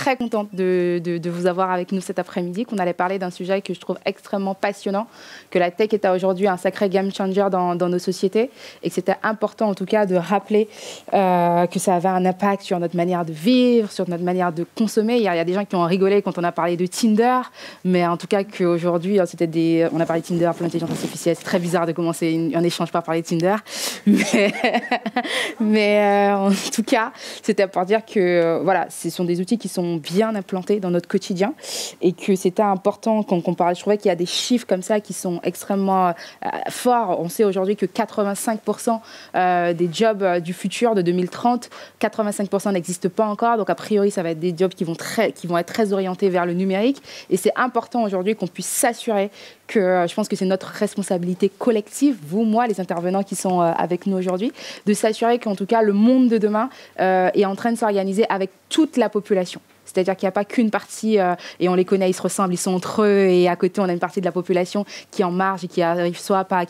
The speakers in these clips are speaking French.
très contente de vous avoir avec nous cet après-midi, qu'on allait parler d'un sujet que je trouve extrêmement passionnant, que la tech est aujourd'hui un sacré game changer dans nos sociétés et que c'était important en tout cas de rappeler que ça avait un impact sur notre manière de vivre, sur notre manière de consommer. Il y a des gens qui ont rigolé quand on a parlé de Tinder, mais en tout cas qu'aujourd'hui, on a parlé de Tinder pour l'intelligence artificielle. C'est très bizarre de commencer un échange par parler de Tinder, mais en tout cas, c'était pour dire que voilà, ce sont des outils qui sont bien implantés dans notre quotidien et que c'était important qu'on parle. Je trouvais qu'il y a des chiffres comme ça qui sont extrêmement forts. On sait aujourd'hui que 85% des jobs du futur de 2030, 85% n'existent pas encore. Donc a priori, ça va être des jobs qui vont être très orientés vers le numérique. Et c'est important aujourd'hui qu'on puisse s'assurer que, je pense que c'est notre responsabilité collective, vous, moi, les intervenants qui sont avec nous aujourd'hui, de s'assurer qu'en tout cas, le monde de demain est en train de s'organiser avec toute la population. C'est-à-dire qu'il n'y a pas qu'une partie, et on les connaît, ils se ressemblent, ils sont entre eux, et à côté, on a une partie de la population qui est en marge et qui arrive soit pas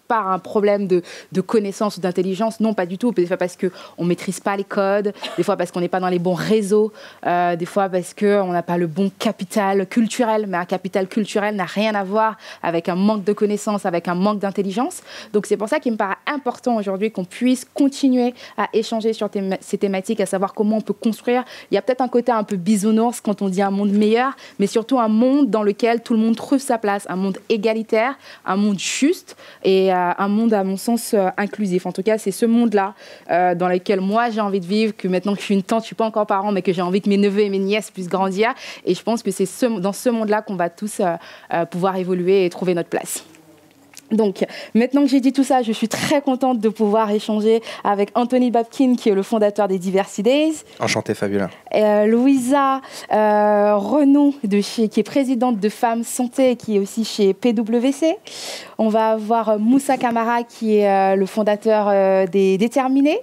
par un problème de connaissance ou d'intelligence, non, pas du tout. Des fois parce qu'on ne maîtrise pas les codes, des fois parce qu'on n'est pas dans les bons réseaux, des fois parce qu'on n'a pas le bon capital culturel. Mais un capital culturel n'a rien à voir avec un manque de connaissances, avec un manque d'intelligence. Donc c'est pour ça qu'il me paraît important aujourd'hui qu'on puisse continuer à échanger sur ces thématiques, à savoir comment on peut construire. Il y a peut-être un côté un peu bisounours quand on dit un monde meilleur, mais surtout un monde dans lequel tout le monde trouve sa place, un monde égalitaire, un monde juste et un monde, à mon sens, inclusif. En tout cas, c'est ce monde-là dans lequel moi, j'ai envie de vivre, que maintenant que je suis une tante, je ne suis pas encore parent, mais que j'ai envie que mes neveux et mes nièces puissent grandir. Et je pense que c'est dans ce monde-là qu'on va tous pouvoir évoluer et trouver notre place. Donc, maintenant que j'ai dit tout ça, je suis très contente de pouvoir échanger avec Anthony Babkin, qui est le fondateur des Diversity Days. Enchanté, Fabiola. Louisa Renaud, qui est présidente de Femmes Santé, qui est aussi chez PwC. On va avoir Moussa Camara, qui est le fondateur des Déterminés.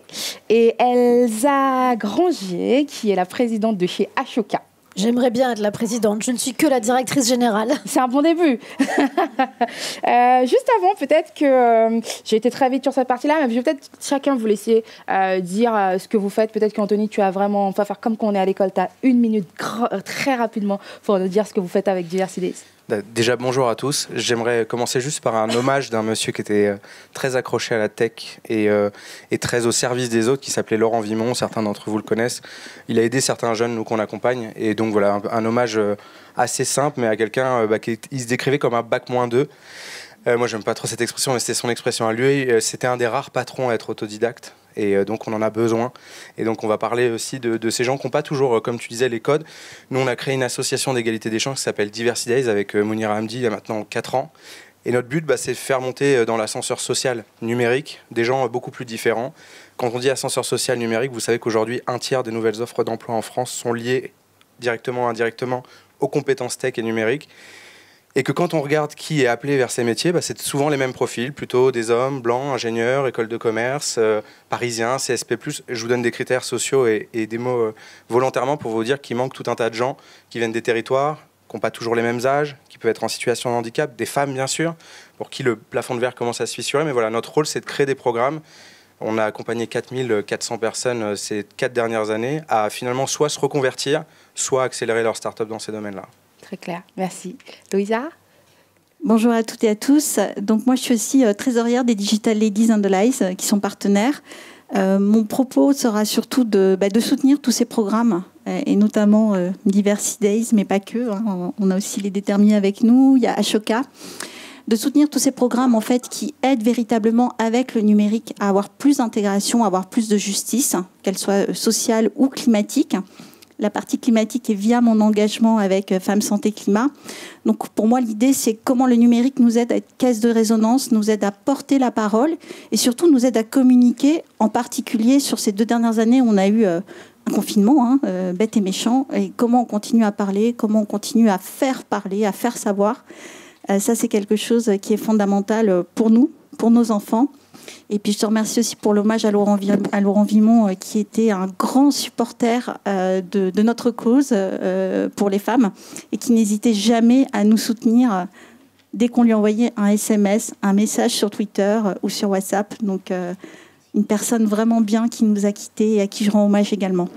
Et Elsa Grangier, qui est la présidente de chez Ashoka. J'aimerais bien être la présidente. Je ne suis que la directrice générale. C'est un bon début. Juste avant, peut-être que j'ai été très vite sur cette partie-là, mais je vais peut-être chacun vous laisser dire ce que vous faites. Peut-être qu'Anthony, tu as vraiment... On va faire comme quand on est à l'école. Tu as une minute très rapidement pour nous dire ce que vous faites avec Diversity Days. Déjà, bonjour à tous. J'aimerais commencer juste par un hommage d'un monsieur qui était très accroché à la tech et très au service des autres, qui s'appelait Laurent Vimon. Certains d'entre vous le connaissent. Il a aidé certains jeunes, nous, qu'on accompagne. Et donc, voilà, un hommage assez simple, mais à quelqu'un il se décrivait comme un bac-2. Moi, j'aime pas trop cette expression, mais c'était son expression à lui. C'était un des rares patrons à être autodidacte. Et donc, on en a besoin. Et donc, on va parler aussi de ces gens qui n'ont pas toujours, comme tu disais, les codes. Nous, on a créé une association d'égalité des chances qui s'appelle Diversity Days avec Mounira Hamdi il y a maintenant 4 ans. Et notre but, c'est de faire monter dans l'ascenseur social numérique des gens beaucoup plus différents. Quand on dit ascenseur social numérique, vous savez qu'aujourd'hui, 1/3 des nouvelles offres d'emploi en France sont liées directement ou indirectement aux compétences tech et numériques. Et que quand on regarde qui est appelé vers ces métiers, c'est souvent les mêmes profils, plutôt des hommes, blancs, ingénieurs, école de commerce, parisiens, CSP+. Je vous donne des critères sociaux et des mots volontairement pour vous dire qu'il manque tout un tas de gens qui viennent des territoires, qui n'ont pas toujours les mêmes âges, qui peuvent être en situation de handicap, des femmes bien sûr, pour qui le plafond de verre commence à se fissurer. Mais voilà, notre rôle, c'est de créer des programmes. On a accompagné 4400 personnes ces 4 dernières années à finalement soit se reconvertir, soit accélérer leur start-up dans ces domaines-là. Très clair, merci. Louisa ? Bonjour à toutes et à tous. Donc moi, je suis aussi trésorière des Digital Ladies and Allies qui sont partenaires. Mon propos sera surtout de soutenir tous ces programmes et notamment Diversity Days, mais pas que. On a aussi les Déterminés avec nous, il y a Ashoka. De soutenir tous ces programmes en fait qui aident véritablement avec le numérique à avoir plus d'intégration, à avoir plus de justice, qu'elle soit sociale ou climatique. La partie climatique est via mon engagement avec Femmes Santé Climat. Donc pour moi, l'idée, c'est comment le numérique nous aide à être caisse de résonance, nous aide à porter la parole et surtout nous aide à communiquer, en particulier sur ces 2 dernières années où on a eu un confinement, bête et méchant, et comment on continue à parler, comment on continue à faire parler, à faire savoir. Ça, c'est quelque chose qui est fondamental pour nous, pour nos enfants. Et puis je te remercie aussi pour l'hommage à Laurent Vimon, qui était un grand supporter de notre cause pour les femmes et qui n'hésitait jamais à nous soutenir dès qu'on lui envoyait un SMS, un message sur Twitter ou sur WhatsApp. Donc une personne vraiment bien qui nous a quittés et à qui je rends hommage également.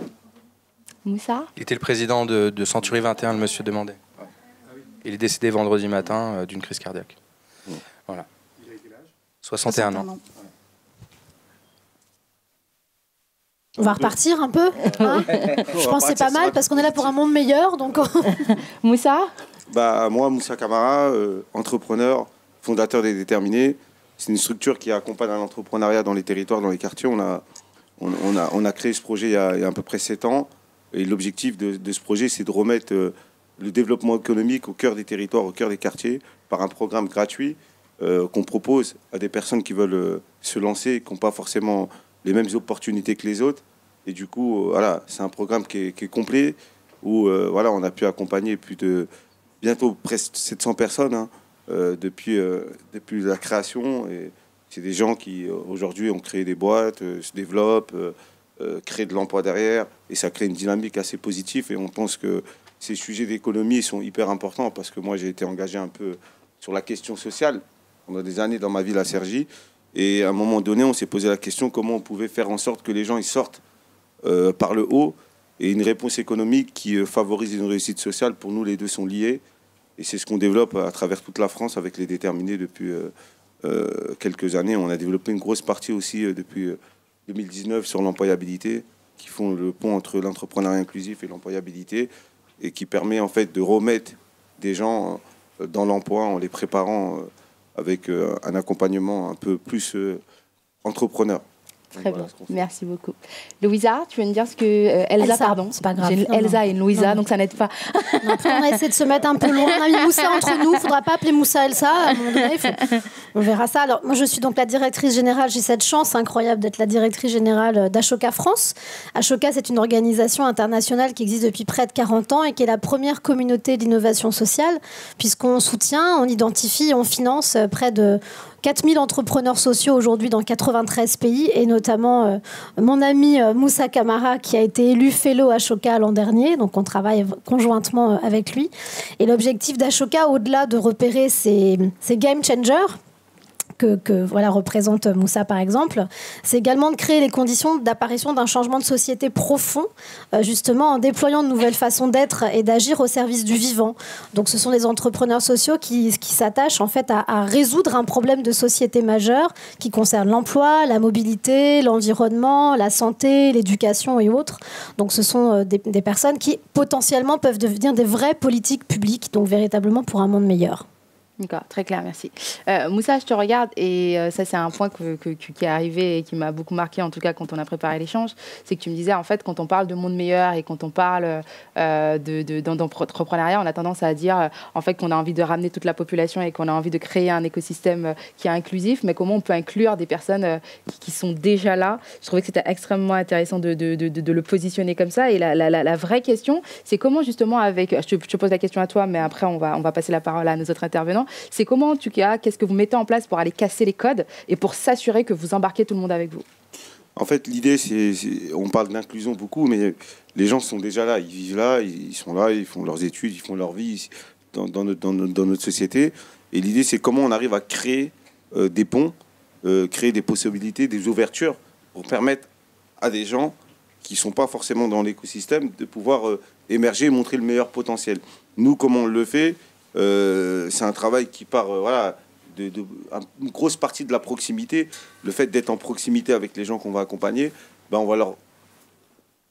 Moussa? Il était le président de Century 21, le monsieur demandé. Il est décédé vendredi matin d'une crise cardiaque. Voilà. Il a quel âge? 61 ans. On va repartir un peu, hein. Je pense que c'est pas mal parce qu'on est là pour un monde meilleur. Donc... Moussa? Moi, Moussa Camara, entrepreneur, fondateur des Déterminés. C'est une structure qui accompagne l'entrepreneuriat dans les territoires, dans les quartiers. On a créé ce projet il y a à peu près 7 ans. Et l'objectif de ce projet, c'est de remettre le développement économique au cœur des territoires, au cœur des quartiers, par un programme gratuit qu'on propose à des personnes qui veulent se lancer, qui n'ont pas forcément les mêmes opportunités que les autres. Et du coup, voilà, c'est un programme qui est complet, où on a pu accompagner plus de bientôt presque 700 personnes hein, depuis la création. Et c'est des gens qui, aujourd'hui, ont créé des boîtes, se développent, créent de l'emploi derrière. Et ça crée une dynamique assez positive. Et on pense que ces sujets d'économie sont hyper importants parce que moi, j'ai été engagé un peu sur la question sociale pendant des années dans ma ville à Cergy. Et à un moment donné, on s'est posé la question comment on pouvait faire en sorte que les gens ils sortent par le haut. Et une réponse économique qui favorise une réussite sociale, pour nous, les deux sont liés. Et c'est ce qu'on développe à travers toute la France avec les Déterminés depuis quelques années. On a développé une grosse partie aussi depuis 2019 sur l'employabilité, qui font le pont entre l'entrepreneuriat inclusif et l'employabilité, et qui permet en fait de remettre des gens dans l'emploi en les préparant avec un accompagnement un peu plus entrepreneur. Très bien, merci beaucoup. Louisa, tu veux me dire ce que... Elsa, pardon. C'est pas grave. J'ai Elsa et Louisa, donc ça n'aide pas. Non, après, on a essayé de se mettre un peu loin. On a mis Moussa entre nous. Il ne faudra pas appeler Moussa Elsa. À un moment donné, on verra ça. Alors, moi, je suis donc la directrice générale. J'ai cette chance incroyable d'être la directrice générale d'Ashoka France. Ashoka, c'est une organisation internationale qui existe depuis près de 40 ans et qui est la première communauté d'innovation sociale, puisqu'on soutient, on identifie, on finance près de 4000 entrepreneurs sociaux aujourd'hui dans 93 pays, et notamment mon ami Moussa Camara, qui a été élu fellow Ashoka l'an dernier. Donc on travaille conjointement avec lui. Et l'objectif d'Ashoka, au-delà de repérer ces game changers, que représente Moussa par exemple, c'est également de créer les conditions d'apparition d'un changement de société profond, justement en déployant de nouvelles façons d'être et d'agir au service du vivant. Donc ce sont des entrepreneurs sociaux qui s'attachent en fait à résoudre un problème de société majeur qui concerne l'emploi, la mobilité, l'environnement, la santé, l'éducation et autres. Donc ce sont des personnes qui potentiellement peuvent devenir des vraies politiques publiques, donc véritablement pour un monde meilleur. D'accord, très clair, merci. Moussa, je te regarde et ça, c'est un point qui est arrivé et qui m'a beaucoup marqué, en tout cas, quand on a préparé l'échange. C'est que tu me disais, en fait, quand on parle de monde meilleur et quand on parle d'entrepreneuriat, on a tendance à dire, en fait, qu'on a envie de ramener toute la population et qu'on a envie de créer un écosystème qui est inclusif, mais comment on peut inclure des personnes qui sont déjà là. Je trouvais que c'était extrêmement intéressant de le positionner comme ça. Et la vraie question, c'est comment, justement, avec... Je te pose la question à toi, mais après, on va passer la parole à nos autres intervenants. C'est comment, en tout cas, qu'est-ce que vous mettez en place pour aller casser les codes et pour s'assurer que vous embarquez tout le monde avec vous? En fait, l'idée, on parle d'inclusion beaucoup, mais les gens sont déjà là, ils vivent là, ils sont là, ils font leurs études, ils font leur vie dans notre société. Et l'idée, c'est comment on arrive à créer des ponts, créer des possibilités, des ouvertures pour permettre à des gens qui ne sont pas forcément dans l'écosystème de pouvoir émerger et montrer le meilleur potentiel. Nous, comment on le fait? C'est un travail qui part une grosse partie de la proximité. Le fait d'être en proximité avec les gens qu'on va accompagner, on va leur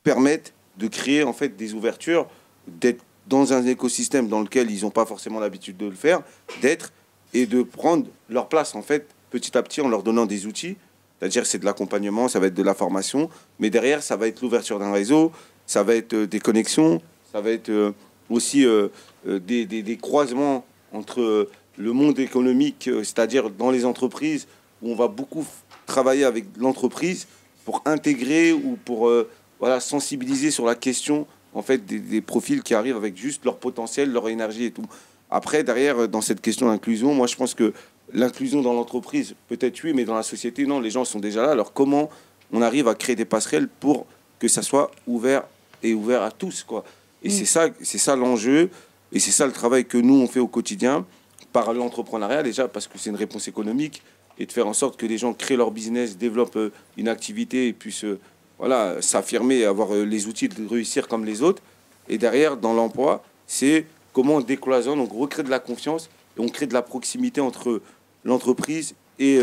permettre de créer en fait des ouvertures, d'être dans un écosystème dans lequel ils n'ont pas forcément l'habitude de le faire, d'être et de prendre leur place en fait petit à petit en leur donnant des outils. C'est-à-dire c'est de l'accompagnement, ça va être de la formation, mais derrière ça va être l'ouverture d'un réseau, ça va être des connexions, ça va être aussi des croisements entre le monde économique, c'est-à-dire dans les entreprises, où on va beaucoup travailler avec l'entreprise pour intégrer ou pour sensibiliser sur la question en fait, des profils qui arrivent avec juste leur potentiel, leur énergie et tout. Après, derrière, dans cette question d'inclusion, moi je pense que l'inclusion dans l'entreprise, peut-être oui, mais dans la société, non, les gens sont déjà là. Alors comment on arrive à créer des passerelles pour que ça soit ouvert à tous, quoi. Et c'est ça l'enjeu, et c'est ça le travail que nous, on fait au quotidien, par l'entrepreneuriat déjà, parce que c'est une réponse économique, et de faire en sorte que les gens créent leur business, développent une activité et puissent voilà, s'affirmer, avoir les outils de réussir comme les autres. Et derrière, dans l'emploi, c'est comment on décloisonne, on recrée de la confiance et on crée de la proximité entre l'entreprise et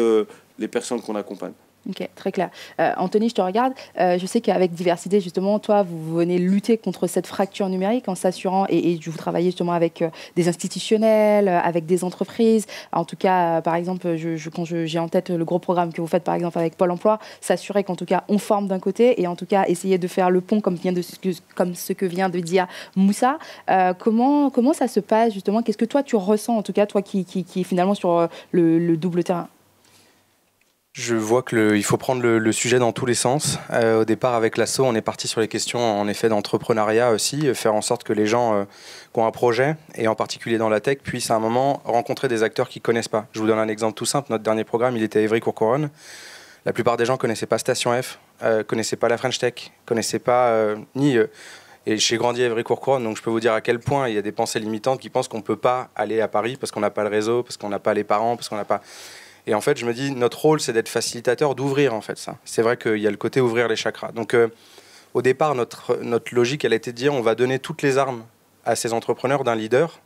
les personnes qu'on accompagne. Ok, très clair. Anthony, je te regarde. Je sais qu'avec Diversité, justement, toi, vous venez lutter contre cette fracture numérique en s'assurant, et vous travaillez justement avec des institutionnels, avec des entreprises. En tout cas, par exemple, quand j'ai en tête le gros programme que vous faites, par exemple, avec Pôle emploi, s'assurer qu'en tout cas, on forme d'un côté et en tout cas, essayer de faire le pont, comme ce que vient de dire Moussa. Comment ça se passe, justement? Qu'est-ce que toi, tu ressens, en tout cas, toi qui est finalement sur le double terrain? Je vois qu'il faut prendre le sujet dans tous les sens. Au départ, avec l'ASSO, on est parti sur les questions en effet d'entrepreneuriat aussi, faire en sorte que les gens qui ont un projet, et en particulier dans la tech, puissent à un moment rencontrer des acteurs qu'ils ne connaissent pas. Je vous donne un exemple tout simple. Notre dernier programme, il était à Évry-Courcouronnes. La plupart des gens ne connaissaient pas Station F, ne connaissaient pas la French Tech, ne connaissaient pas et j'ai grandi à Évry-Courcouronnes, donc je peux vous dire à quel point il y a des pensées limitantes qui pensent qu'on ne peut pas aller à Paris parce qu'on n'a pas le réseau, parce qu'on n'a pas les parents, parce qu'on n'a pas... Et en fait, je me dis, notre rôle, c'est d'être facilitateur, d'ouvrir en fait ça. C'est vrai qu'il y a le côté ouvrir les chakras. Donc, au départ, notre logique, elle était de dire, on va donner toutes les armes à ces entrepreneurs d'un leader,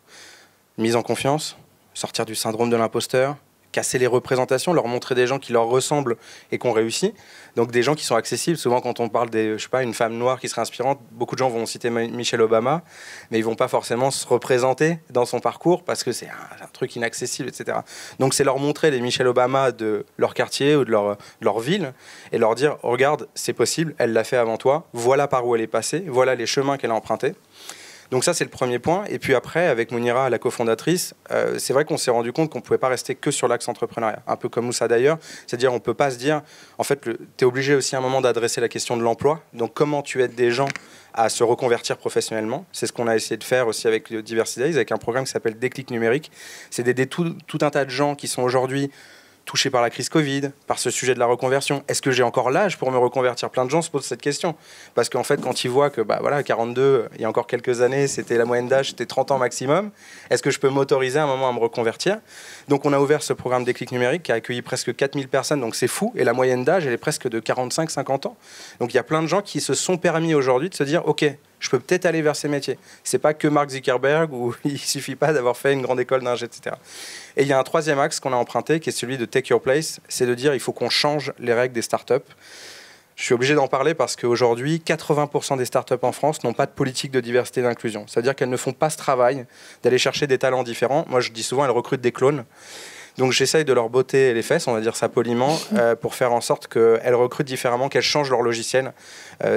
mise en confiance, sortir du syndrome de l'imposteur, casser les représentations, leur montrer des gens qui leur ressemblent et qui ont réussi. Donc des gens qui sont accessibles. Souvent, quand on parle une femme noire qui serait inspirante, beaucoup de gens vont citer Michelle Obama, mais ils vont pas forcément se représenter dans son parcours parce que c'est un truc inaccessible, etc. Donc c'est leur montrer les Michelle Obama de leur quartier ou de leur ville et leur dire, regarde, c'est possible, elle l'a fait avant toi, voilà par où elle est passée, voilà les chemins qu'elle a empruntés. Donc ça, c'est le premier point. Et puis après, avec Mounira, la cofondatrice, c'est vrai qu'on s'est rendu compte qu'on ne pouvait pas rester que sur l'axe entrepreneuriat. Un peu comme Moussa d'ailleurs. C'est-à-dire, on ne peut pas se dire... En fait, tu es obligé aussi à un moment d'adresser la question de l'emploi. Donc comment tu aides des gens à se reconvertir professionnellement. C'est ce qu'on a essayé de faire aussi avec Diversity Days, avec un programme qui s'appelle Déclic numérique. C'est d'aider tout un tas de gens qui sont aujourd'hui touchés par la crise Covid, par ce sujet de la reconversion. Est-ce que j'ai encore l'âge pour me reconvertir? Plein de gens se posent cette question. Parce qu'en fait, quand ils voient que 42, il y a encore quelques années, c'était la moyenne d'âge, c'était 30 ans maximum, est-ce que je peux m'autoriser à un moment à me reconvertir? Donc on a ouvert ce programme Déclic numérique qui a accueilli presque 4000 personnes, donc c'est fou. Et la moyenne d'âge, elle est presque de 45-50 ans. Donc il y a plein de gens qui se sont permis aujourd'hui de se dire, OK, je peux peut-être aller vers ces métiers. C'est pas que Mark Zuckerberg où il suffit pas d'avoir fait une grande école d'ingé, etc. Et il y a un troisième axe qu'on a emprunté qui est celui de Take Your Place, c'est de dire il faut qu'on change les règles des startups. Je suis obligé d'en parler parce qu'aujourd'hui, 80% des startups en France n'ont pas de politique de diversité et d'inclusion. C'est-à-dire qu'elles ne font pas ce travail d'aller chercher des talents différents. Moi, je dis souvent, elles recrutent des clones. Donc j'essaye de leur botter les fesses, on va dire ça poliment, pour faire en sorte qu'elles recrutent différemment, qu'elles changent leur logiciel.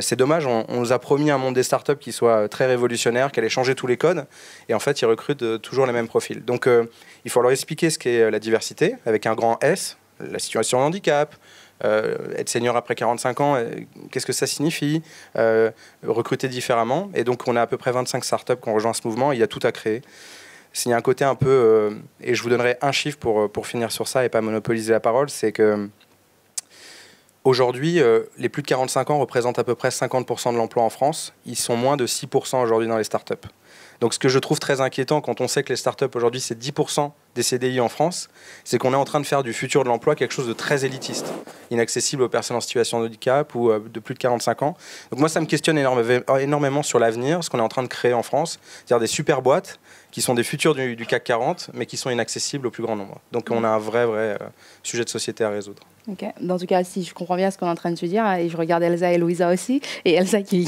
C'est dommage, on nous a promis un monde des startups qui soit très révolutionnaire, qu'elle ait changé tous les codes, et en fait ils recrutent toujours les mêmes profils. Donc il faut leur expliquer ce qu'est la diversité, avec un grand S, la situation de handicap, être senior après 45 ans, qu'est-ce que ça signifie, recruter différemment. Et donc on a à peu près 25 startups qui ont rejoint ce mouvement, il y a tout à créer. Il y a un côté un peu, et je vous donnerai un chiffre pour finir sur ça et pas monopoliser la parole, c'est que aujourd'hui, les plus de 45 ans représentent à peu près 50% de l'emploi en France. Ils sont moins de 6% aujourd'hui dans les startups. Donc ce que je trouve très inquiétant quand on sait que les startups aujourd'hui c'est 10% des CDI en France, c'est qu'on est en train de faire du futur de l'emploi quelque chose de très élitiste, inaccessible aux personnes en situation de handicap ou de plus de 45 ans. Donc moi ça me questionne énormément sur l'avenir, ce qu'on est en train de créer en France, c'est-à-dire des super boîtes qui sont des futurs du CAC 40 mais qui sont inaccessibles au plus grand nombre. Donc on a un vrai sujet de société à résoudre. Okay. Dans tout cas, si je comprends bien ce qu'on est en train de se dire, et je regarde Elsa et Louisa aussi, et Elsa qui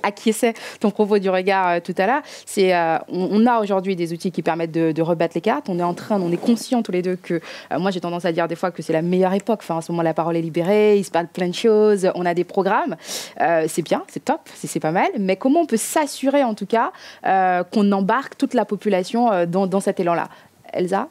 acquiesçait ton propos du regard tout à l'heure, c'est on a aujourd'hui des outils qui permettent de rebattre les cartes. On est conscients tous les deux que moi j'ai tendance à dire des fois que c'est la meilleure époque. Enfin, en ce moment la parole est libérée, il se passe plein de choses, on a des programmes, c'est bien, c'est top, c'est pas mal. Mais comment on peut s'assurer en tout cas qu'on embarque toute la population dans cet élan-là? Elsa?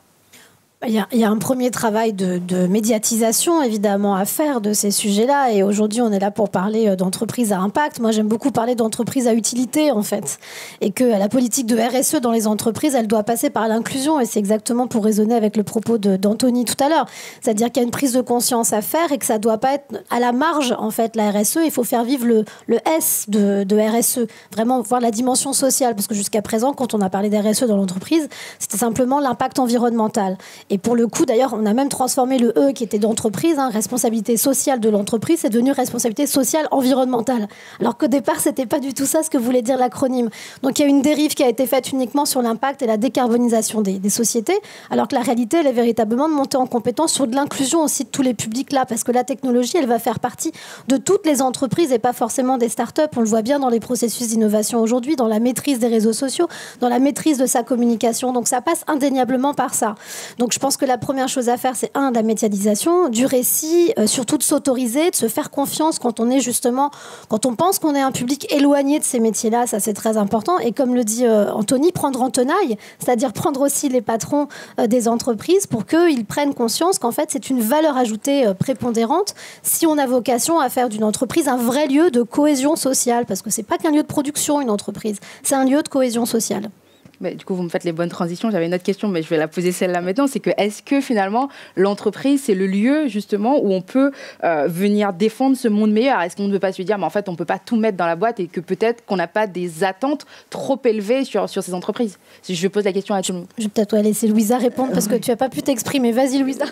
Il y a un premier travail de médiatisation, évidemment, à faire de ces sujets-là. Et aujourd'hui, on est là pour parler d'entreprises à impact. Moi, j'aime beaucoup parler d'entreprises à utilité, en fait. Et que la politique de RSE dans les entreprises, elle doit passer par l'inclusion. Et c'est exactement pour raisonner avec le propos d'Anthony tout à l'heure. C'est-à-dire qu'il y a une prise de conscience à faire et que ça ne doit pas être à la marge, en fait, la RSE. Il faut faire vivre le S de RSE. Vraiment voir la dimension sociale. Parce que jusqu'à présent, quand on a parlé d'RSE dans l'entreprise, c'était simplement l'impact environnemental. Et pour le coup, d'ailleurs, on a même transformé le E qui était d'entreprise, responsabilité sociale de l'entreprise, c'est devenu responsabilité sociale environnementale. Alors qu'au départ, c'était pas du tout ça ce que voulait dire l'acronyme. Donc il y a une dérive qui a été faite uniquement sur l'impact et la décarbonisation des sociétés, alors que la réalité, elle est véritablement de monter en compétence sur de l'inclusion aussi de tous les publics là, parce que la technologie, elle va faire partie de toutes les entreprises et pas forcément des startups. On le voit bien dans les processus d'innovation aujourd'hui, dans la maîtrise des réseaux sociaux, dans la maîtrise de sa communication. Donc ça passe indéniablement par ça. Donc je pense que la première chose à faire, c'est la médiatisation, du récit, surtout de s'autoriser, de se faire confiance quand on est justement, quand on pense qu'on est un public éloigné de ces métiers-là, ça c'est très important. Et comme le dit Anthony, prendre en tenaille, c'est-à-dire prendre aussi les patrons des entreprises pour qu'ils prennent conscience qu'en fait c'est une valeur ajoutée prépondérante si on a vocation à faire d'une entreprise un vrai lieu de cohésion sociale, parce que c'est pas qu'un lieu de production, une entreprise, c'est un lieu de cohésion sociale. Mais du coup, vous me faites les bonnes transitions. J'avais une autre question, mais je vais la poser celle-là maintenant. C'est que est-ce que finalement, l'entreprise, c'est le lieu justement où on peut venir défendre ce monde meilleur? Est-ce qu'on ne peut pas se dire, mais en fait, on ne peut pas tout mettre dans la boîte et que peut-être qu'on n'a pas des attentes trop élevées sur ces entreprises? Si je pose la question à tout le monde. Je vais peut-être laisser Louisa répondre parce que tu n'as pas pu t'exprimer. Vas-y, Louisa.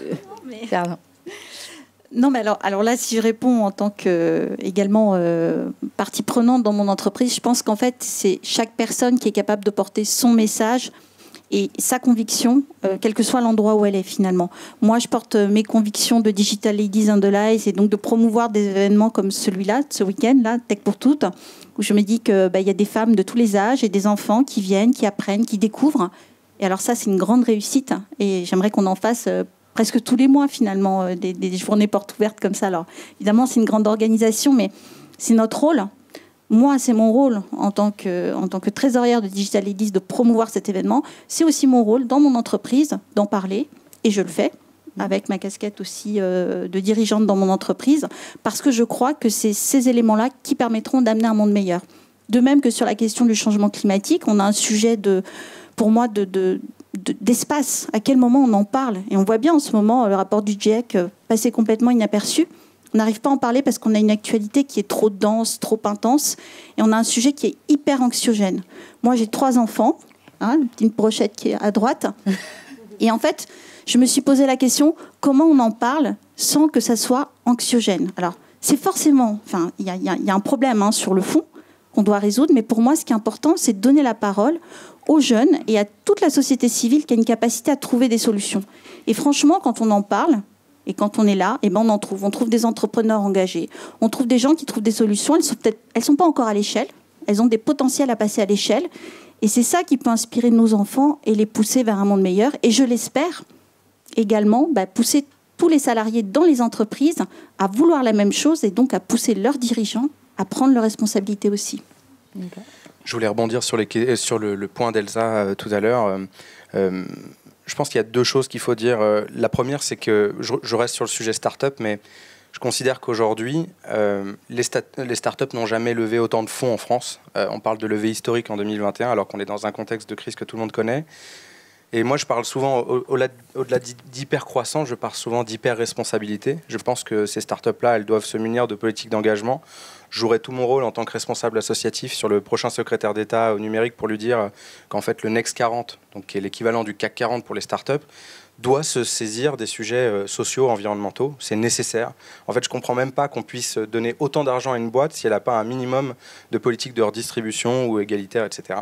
Non, mais alors là, si je réponds en tant que également partie prenante dans mon entreprise, je pense qu'en fait, c'est chaque personne qui est capable de porter son message et sa conviction, quel que soit l'endroit où elle est finalement. Moi, je porte mes convictions de Digital Ladies and the Lies et donc de promouvoir des événements comme celui-là, ce week-end-là, Tech pour toutes, où je me dis qu'il y a des femmes de tous les âges et des enfants qui viennent, qui apprennent, qui découvrent. Et alors ça, c'est une grande réussite et j'aimerais qu'on en fasse presque tous les mois, finalement, des journées portes ouvertes comme ça. Alors, évidemment, c'est une grande organisation, mais c'est notre rôle. Moi, c'est mon rôle en tant que trésorière de Digital Ladies de promouvoir cet événement. C'est aussi mon rôle dans mon entreprise d'en parler, et je le fais, avec ma casquette aussi de dirigeante dans mon entreprise, parce que je crois que c'est ces éléments-là qui permettront d'amener un monde meilleur. De même que sur la question du changement climatique, on a un sujet pour moi, d'espace. À quel moment on en parle? Et on voit bien en ce moment le rapport du GIEC passer complètement inaperçu. On n'arrive pas à en parler parce qu'on a une actualité qui est trop dense, trop intense. Et on a un sujet qui est hyper anxiogène. Moi, j'ai 3 enfants. Une petite brochette qui est à droite. Et en fait, je me suis posé la question, comment on en parle sans que ça soit anxiogène? Alors, c'est forcément... il y a un problème sur le fond qu'on doit résoudre. Mais pour moi, ce qui est important, c'est de donner la parole aux jeunes et à toute la société civile qui a une capacité à trouver des solutions. Et franchement, quand on en parle et quand on est là, on en trouve. On trouve des entrepreneurs engagés. On trouve des gens qui trouvent des solutions. Elles sont pas encore à l'échelle. Elles ont des potentiels à passer à l'échelle. Et c'est ça qui peut inspirer nos enfants et les pousser vers un monde meilleur. Et je l'espère également pousser tous les salariés dans les entreprises à vouloir la même chose et donc à pousser leurs dirigeants à prendre leurs responsabilités aussi. Okay. Je voulais rebondir sur le point d'Elsa tout à l'heure. Je pense qu'il y a 2 choses qu'il faut dire. La première, c'est que je reste sur le sujet start-up, mais je considère qu'aujourd'hui, les start-up n'ont jamais levé autant de fonds en France. On parle de levée historique en 2021, alors qu'on est dans un contexte de crise que tout le monde connaît. Et moi, je parle souvent, au-delà d'hyper-croissance, je parle souvent d'hyper-responsabilité. Je pense que ces startups-là, elles doivent se munir de politiques d'engagement. Je jouerai tout mon rôle en tant que responsable associatif sur le prochain secrétaire d'État au numérique pour lui dire qu'en fait, le Next 40, donc qui est l'équivalent du CAC 40 pour les startups, doit se saisir des sujets sociaux, environnementaux. C'est nécessaire. En fait, je ne comprends même pas qu'on puisse donner autant d'argent à une boîte si elle n'a pas un minimum de politique de redistribution ou égalitaire, etc.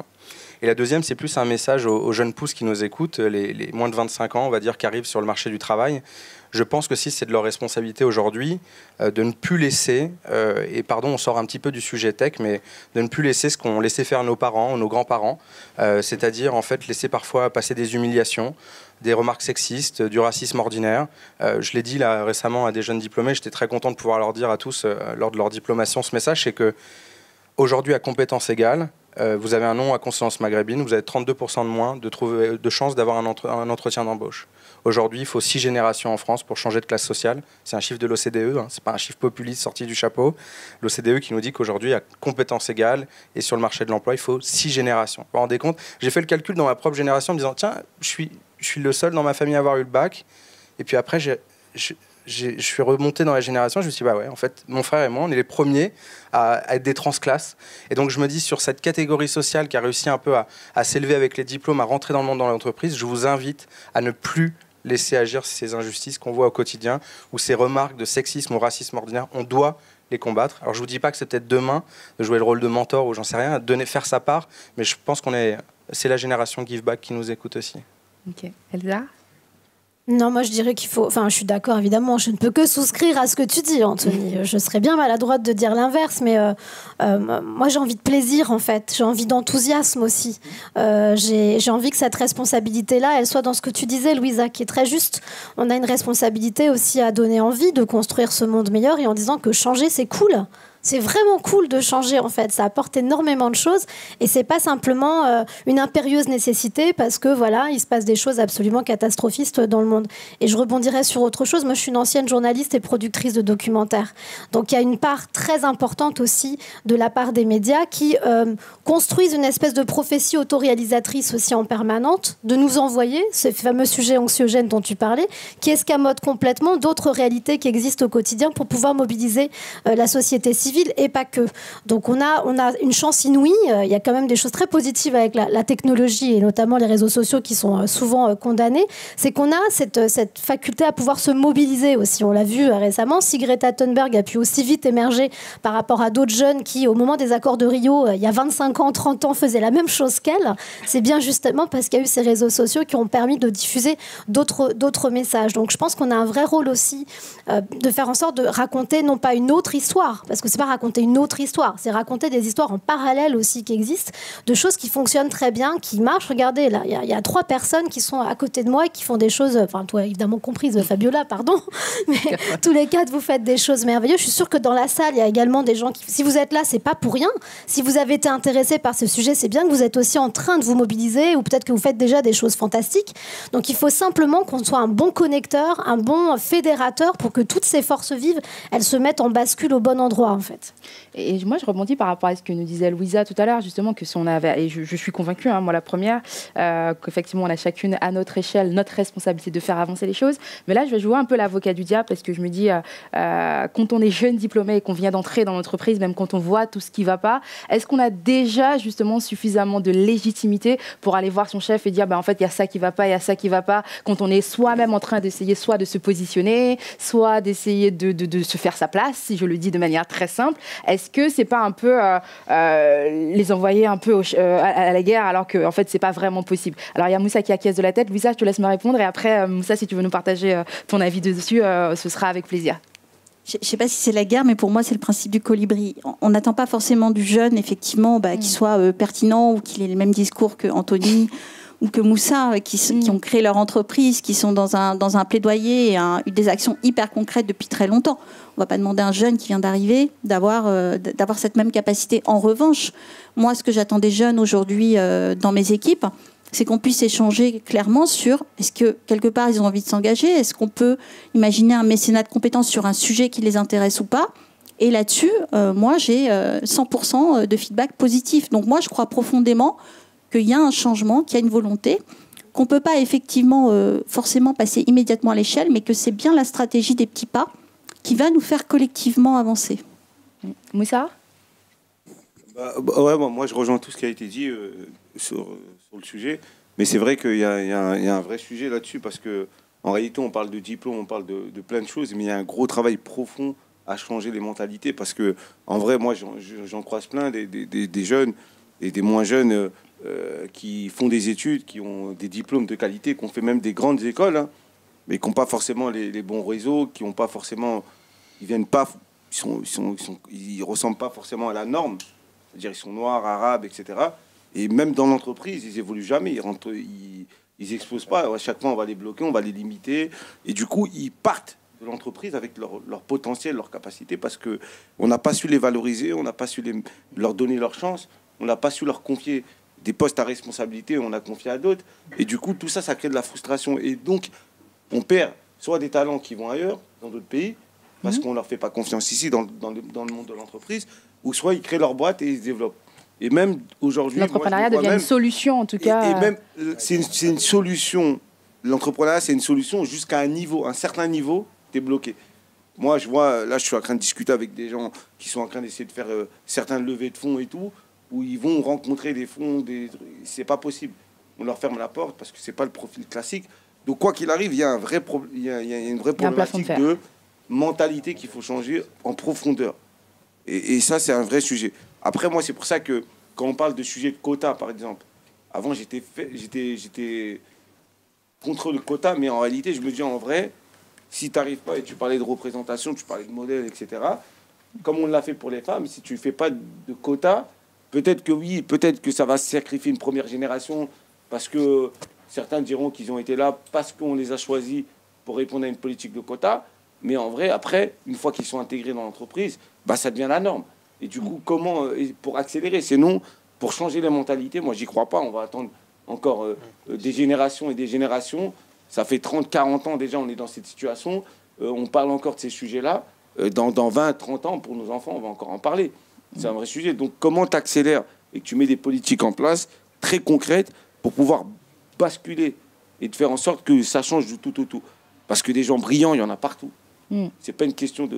Et la deuxième, c'est plus un message aux jeunes pousses qui nous écoutent, les moins de 25 ans, on va dire, qui arrivent sur le marché du travail. Je pense que si c'est de leur responsabilité aujourd'hui de ne plus laisser, et pardon, on sort un petit peu du sujet tech, mais de ne plus laisser ce qu'ont laissé faire nos parents, nos grands-parents, c'est-à-dire en fait laisser parfois passer des humiliations, des remarques sexistes, du racisme ordinaire. Je l'ai dit là récemment à des jeunes diplômés, j'étais très content de pouvoir leur dire à tous lors de leur diplomation ce message, c'est que aujourd'hui à compétences égales, vous avez un nom à consonance maghrébine, vous avez 32% de moins de chances d'avoir un entretien d'embauche. Aujourd'hui, il faut 6 générations en France pour changer de classe sociale. C'est un chiffre de l'OCDE, c'est pas un chiffre populiste sorti du chapeau. L'OCDE qui nous dit qu'aujourd'hui, à compétences égales et sur le marché de l'emploi, il faut 6 générations. Vous vous rendez compte? J'ai fait le calcul dans ma propre génération en me disant, tiens, je suis le seul dans ma famille à avoir eu le bac. Et puis après, je suis remonté dans la génération, je me suis dit, bah ouais, en fait, mon frère et moi, on est les premiers à être des transclasses. Et donc, je me dis, sur cette catégorie sociale qui a réussi un peu à s'élever avec les diplômes, à rentrer dans le monde de l'entreprise, je vous invite à ne plus laisser agir ces injustices qu'on voit au quotidien, ou ces remarques de sexisme ou racisme ordinaire, on doit les combattre. Alors je vous dis pas que c'est peut-être demain de jouer le rôle de mentor ou j'en sais rien, faire sa part, mais je pense c'est la génération Give Back qui nous écoute aussi. Ok. Elsa? Non, moi je dirais qu'il faut... Enfin, je suis d'accord, évidemment, je ne peux que souscrire à ce que tu dis, Anthony. Je serais bien maladroite de dire l'inverse, mais moi j'ai envie de plaisir, en fait. J'ai envie d'enthousiasme aussi. J'ai envie que cette responsabilité-là, elle soit dans ce que tu disais, Louisa, qui est très juste. On a une responsabilité aussi à donner envie de construire ce monde meilleur et en disant que changer, c'est cool. C'est vraiment cool de changer, en fait. Ça apporte énormément de choses et c'est pas simplement une impérieuse nécessité parce que voilà, il se passe des choses absolument catastrophistes dans le monde. Et je rebondirais sur autre chose. Moi, je suis une ancienne journaliste et productrice de documentaires. Donc, il y a une part très importante aussi de la part des médias qui construisent une espèce de prophétie autoréalisatrice aussi en permanente, de nous envoyer ce fameux sujet anxiogène dont tu parlais, qui escamote complètement d'autres réalités qui existent au quotidien pour pouvoir mobiliser la société civile et pas que. Donc on a une chance inouïe. Il y a quand même des choses très positives avec la technologie et notamment les réseaux sociaux qui sont souvent condamnés. C'est qu'on a cette faculté à pouvoir se mobiliser aussi. On l'a vu récemment. Si Greta Thunberg a pu aussi vite émerger par rapport à d'autres jeunes qui, au moment des accords de Rio, il y a 25 ans, 30 ans, faisaient la même chose qu'elle, c'est bien justement parce qu'il y a eu ces réseaux sociaux qui ont permis de diffuser d'autres messages. Donc je pense qu'on a un vrai rôle aussi de faire en sorte de raconter non pas une autre histoire, parce que c'est pas raconter une autre histoire, c'est raconter des histoires en parallèle aussi qui existent, de choses qui fonctionnent très bien, qui marchent. Regardez, là, il y a 3 personnes qui sont à côté de moi et qui font des choses, enfin toi évidemment comprise Fabiola, pardon, mais tous les 4 vous faites des choses merveilleuses. Je suis sûre que dans la salle, il y a également des gens qui, si vous êtes là, c'est pas pour rien. Si vous avez été intéressé par ce sujet, c'est bien que vous êtes aussi en train de vous mobiliser ou peut-être que vous faites déjà des choses fantastiques. Donc il faut simplement qu'on soit un bon connecteur, un bon fédérateur pour que toutes ces forces vives, elles se mettent en bascule au bon endroit en fait. Et moi, je rebondis par rapport à ce que nous disait Louisa tout à l'heure, justement, que si on avait, et je suis convaincue, hein, moi la première, qu'effectivement, on a chacune à notre échelle notre responsabilité de faire avancer les choses. Mais là, je vais jouer un peu l'avocat du diable parce que je me dis, quand on est jeune diplômé et qu'on vient d'entrer dans l'entreprise, même quand on voit tout ce qui ne va pas, est-ce qu'on a déjà justement suffisamment de légitimité pour aller voir son chef et dire, en fait, il y a ça qui ne va pas, il y a ça qui ne va pas, quand on est soi-même en train d'essayer soit de se positionner, soit d'essayer de se faire sa place, si je le dis de manière très simple. Est-ce que c'est pas un peu les envoyer un peu à la guerre alors que en fait c'est pas vraiment possible? Alors il y a Moussa qui acquiesce de la tête. Louisa, je te laisse me répondre et après Moussa, si tu veux nous partager ton avis dessus, ce sera avec plaisir. Je ne sais pas si c'est la guerre, mais pour moi, c'est le principe du colibri. On n'attend pas forcément du jeune, effectivement, qu'il soit pertinent ou qu'il ait le même discours qu'Anthony ou que Moussa, qui ont créé leur entreprise, qui sont dans un plaidoyer et des actions hyper concrètes depuis très longtemps. On ne va pas demander à un jeune qui vient d'arriver d'avoir cette même capacité. En revanche, moi, ce que j'attends des jeunes aujourd'hui dans mes équipes, c'est qu'on puisse échanger clairement sur est-ce que, quelque part, ils ont envie de s'engager, est-ce qu'on peut imaginer un mécénat de compétences sur un sujet qui les intéresse ou pas. Et là-dessus, moi, j'ai 100% de feedback positif. Donc moi, je crois profondément qu'il y a un changement, qu'il y a une volonté, qu'on ne peut pas effectivement forcément passer immédiatement à l'échelle, mais que c'est bien la stratégie des petits pas qui va nous faire collectivement avancer. Moussa ? Moi, je rejoins tout ce qui a été dit sur le sujet, mais c'est vrai qu'il y a un vrai sujet là-dessus, parce qu'en réalité, on parle de diplôme, on parle de plein de choses, mais il y a un gros travail profond à changer les mentalités, parce que en vrai, moi, j'en croise plein, des jeunes et des moins jeunes qui font des études, qui ont des diplômes de qualité, qui ont fait même des grandes écoles, hein, mais qui n'ont pas forcément les bons réseaux, qui n'ont pas forcément, ils ressemblent pas forcément à la norme. C'est-à-dire ils sont noirs, arabes, etc. Et même dans l'entreprise, ils évoluent jamais. Ils explosent pas. À chaque fois, on va les bloquer, on va les limiter. Et du coup, ils partent de l'entreprise avec leur potentiel, leur capacité, parce que on n'a pas su les valoriser, on n'a pas su leur donner leur chance, on n'a pas su leur confier des postes à responsabilité, on a confié à d'autres. Et du coup, tout ça, ça crée de la frustration. Et donc, on perd soit des talents qui vont ailleurs, dans d'autres pays, parce qu'on ne leur fait pas confiance ici, dans le monde de l'entreprise, ou soit ils créent leur boîte et ils se développent. Et même aujourd'hui... L'entrepreneuriat devient une solution, en tout cas. Et même, c'est une solution. L'entrepreneuriat, c'est une solution jusqu'à un certain niveau, tu es bloqué. Moi, je vois, là, je suis en train de discuter avec des gens qui sont en train d'essayer de faire certaines levées de fonds et tout, où ils vont rencontrer des fonds, c'est pas possible. On leur ferme la porte parce que c'est pas le profil classique. Donc, quoi qu'il arrive, il y a une vraie problématique de mentalité qu'il faut changer en profondeur. Et ça, c'est un vrai sujet. Après, moi, c'est pour ça que quand on parle de sujet de quota, par exemple, avant, j'étais contre le quota, mais en réalité, je me dis en vrai, si tu n'arrives pas, et tu parlais de représentation, tu parlais de modèle, etc., comme on l'a fait pour les femmes, si tu ne fais pas de quota, peut-être que oui, peut-être que ça va sacrifier une première génération, parce que certains diront qu'ils ont été là parce qu'on les a choisis pour répondre à une politique de quota, mais en vrai, après, une fois qu'ils sont intégrés dans l'entreprise, bah, ça devient la norme. Et du coup, comment, pour accélérer, sinon, pour changer les mentalités, moi, j'y crois pas, on va attendre encore des générations et des générations. Ça fait 30, 40 ans déjà, on est dans cette situation. On parle encore de ces sujets-là. Dans 20, 30 ans, pour nos enfants, on va encore en parler. C'est un vrai sujet. Donc, comment tu accélères et que tu mets des politiques en place très concrètes pour pouvoir basculer et de faire en sorte que ça change du tout au tout. Parce que des gens brillants, il y en a partout. C'est pas une question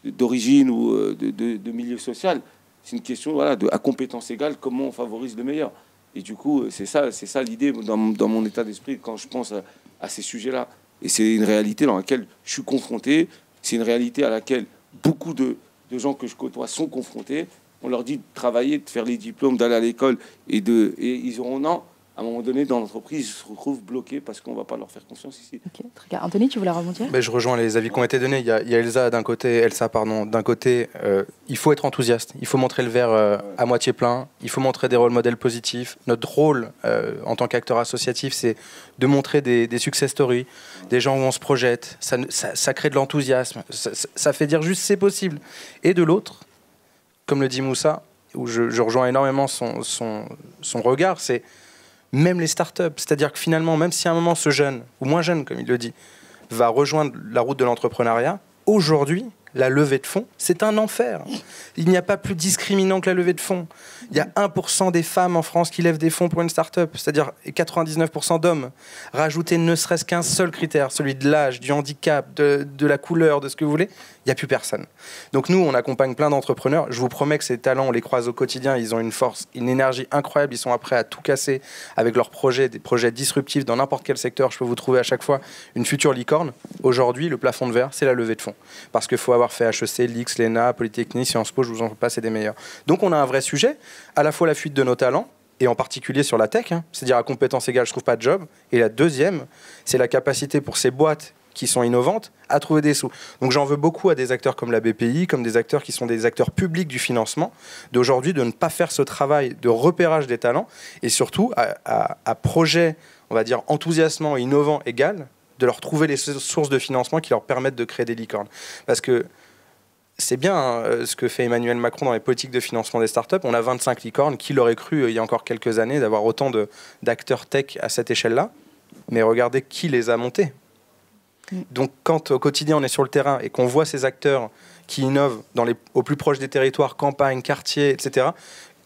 d'origine ou de milieu social. C'est une question voilà, à compétence égale, comment on favorise le meilleur. Et du coup, c'est ça l'idée dans mon état d'esprit quand je pense à ces sujets-là. Et c'est une réalité dans laquelle je suis confronté. C'est une réalité à laquelle beaucoup de gens que je côtoie sont confrontés. On leur dit de travailler, de faire les diplômes, d'aller à l'école. Et ils auront non. À un moment donné, dans l'entreprise, ils se retrouvent bloqués parce qu'on ne va pas leur faire confiance ici. Ok, très bien. Anthony, tu voulais rebondir ? Je rejoins les avis qui ont été donnés. Il y a Elsa d'un côté, d'un côté, il faut être enthousiaste, il faut montrer le verre à moitié plein, il faut montrer des rôles modèles positifs. Notre rôle en tant qu'acteur associatif, c'est de montrer des success stories, des gens où on se projette, ça crée de l'enthousiasme, ça fait dire juste c'est possible. Et de l'autre, comme le dit Moussa, où je rejoins énormément son regard, c'est même les startups, c'est-à-dire que finalement, même si à un moment ce jeune, ou moins jeune comme il le dit, va rejoindre la route de l'entrepreneuriat, aujourd'hui, la levée de fonds, c'est un enfer. Il n'y a pas plus discriminant que la levée de fonds. Il y a 1% des femmes en France qui lèvent des fonds pour une start-up, c'est-à-dire 99% d'hommes. Rajoutez ne serait-ce qu'un seul critère, celui de l'âge, du handicap, de la couleur, de ce que vous voulez, il n'y a plus personne. Donc nous, on accompagne plein d'entrepreneurs. Je vous promets que ces talents, on les croise au quotidien, ils ont une force, une énergie incroyable, ils sont prêts à tout casser avec leurs projets, des projets disruptifs dans n'importe quel secteur. Je peux vous trouver à chaque fois une future licorne. Aujourd'hui, le plafond de verre, c'est la levée de fonds. Parce qu'il faut avoir fait HEC, l'IX, l'ENA, Polytechnique, Sciences Po, je vous en passe, c'est des meilleurs. Donc on a un vrai sujet, à la fois la fuite de nos talents, et en particulier sur la tech, c'est-à-dire à compétence égale, je ne trouve pas de job. Et la deuxième, c'est la capacité pour ces boîtes qui sont innovantes à trouver des sous. Donc j'en veux beaucoup à des acteurs comme la BPI, comme des acteurs qui sont des acteurs publics du financement, d'aujourd'hui de ne pas faire ce travail de repérage des talents, et surtout à projet, on va dire, enthousiasmant, innovant égal, de leur trouver les sources de financement qui leur permettent de créer des licornes. Parce que c'est bien ce que fait Emmanuel Macron dans les politiques de financement des startups. On a 25 licornes. Qui l'aurait cru il y a encore quelques années d'avoir autant d'acteurs tech à cette échelle-là ? Mais regardez qui les a montés. Donc quand au quotidien on est sur le terrain et qu'on voit ces acteurs qui innovent au plus proche des territoires, campagnes, quartiers, etc.,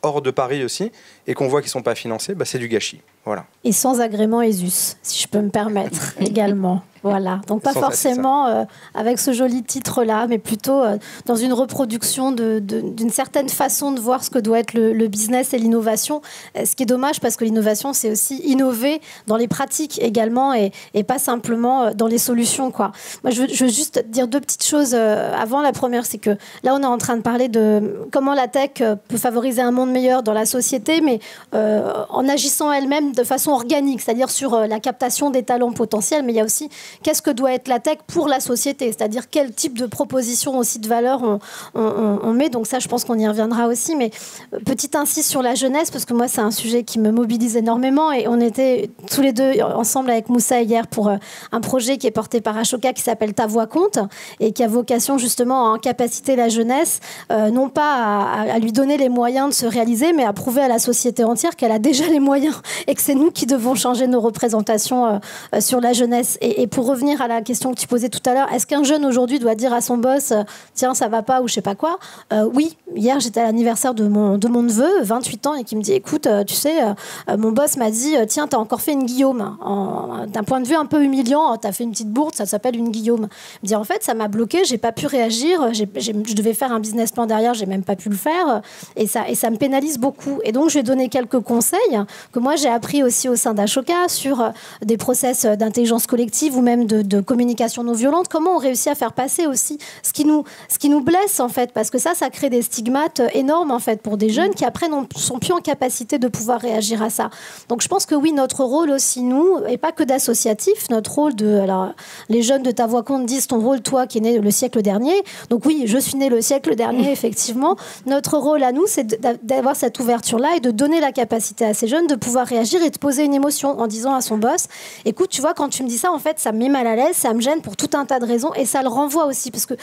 hors de Paris aussi, et qu'on voit qu'ils ne sont pas financés, c'est du gâchis. Voilà. Et sans agrément ESUS, si je peux me permettre également. Voilà, donc pas forcément avec ce joli titre-là, mais plutôt dans une reproduction d'une certaine façon de voir ce que doit être le business et l'innovation. Ce qui est dommage parce que l'innovation, c'est aussi innover dans les pratiques également et pas simplement dans les solutions, quoi. Moi, je veux juste dire deux petites choses avant. La première, c'est que là, on est en train de parler de comment la tech peut favoriser un monde meilleur dans la société, mais en agissant elle-même de façon organique, c'est-à-dire sur la captation des talents potentiels, mais il y a aussi qu'est-ce que doit être la tech pour la société, c'est-à-dire quel type de proposition aussi de valeur on met. Donc ça, je pense qu'on y reviendra aussi. Mais petite insiste sur la jeunesse, parce que moi, c'est un sujet qui me mobilise énormément. Et on était tous les deux ensemble avec Moussa hier pour un projet qui est porté par Ashoka qui s'appelle Ta Voix compte et qui a vocation justement à incapaciter la jeunesse, non pas à lui donner les moyens de se réaliser, mais à prouver à la société entière qu'elle a déjà les moyens et que c'est nous qui devons changer nos représentations sur la jeunesse. Et pour revenir à la question que tu posais tout à l'heure, est-ce qu'un jeune aujourd'hui doit dire à son boss tiens, ça va pas ou je sais pas quoi ? Oui, hier j'étais à l'anniversaire de mon neveu, 28 ans, et qui me dit écoute, tu sais, mon boss m'a dit tiens, t'as encore fait une Guillaume. D'un point de vue un peu humiliant, t'as fait une petite bourde, ça s'appelle une Guillaume. Il me dit en fait, ça m'a bloqué, j'ai pas pu réagir, je devais faire un business plan derrière, j'ai même pas pu le faire, et ça me pénalise beaucoup. Et donc je lui ai donné quelques conseils que moi j'ai appris compris aussi au sein d'Ashoka, sur des process d'intelligence collective ou même de communication non violente. Comment on réussit à faire passer aussi ce qui nous blesse, en fait, parce que ça crée des stigmates énormes, en fait, pour des jeunes qui, après, sont plus en capacité de pouvoir réagir à ça. Donc, je pense que oui, notre rôle aussi, nous, et pas que d'associatif, notre rôle alors, les jeunes de Ta Voix Compte disent ton rôle, toi, qui est né le siècle dernier. Donc oui, je suis né le siècle dernier, effectivement. Notre rôle à nous, c'est d'avoir cette ouverture-là et de donner la capacité à ces jeunes de pouvoir réagir et de poser une émotion en disant à son boss, écoute, tu vois, quand tu me dis ça, en fait, ça me met mal à l'aise, ça me gêne pour tout un tas de raisons et ça le renvoie aussi. Parce que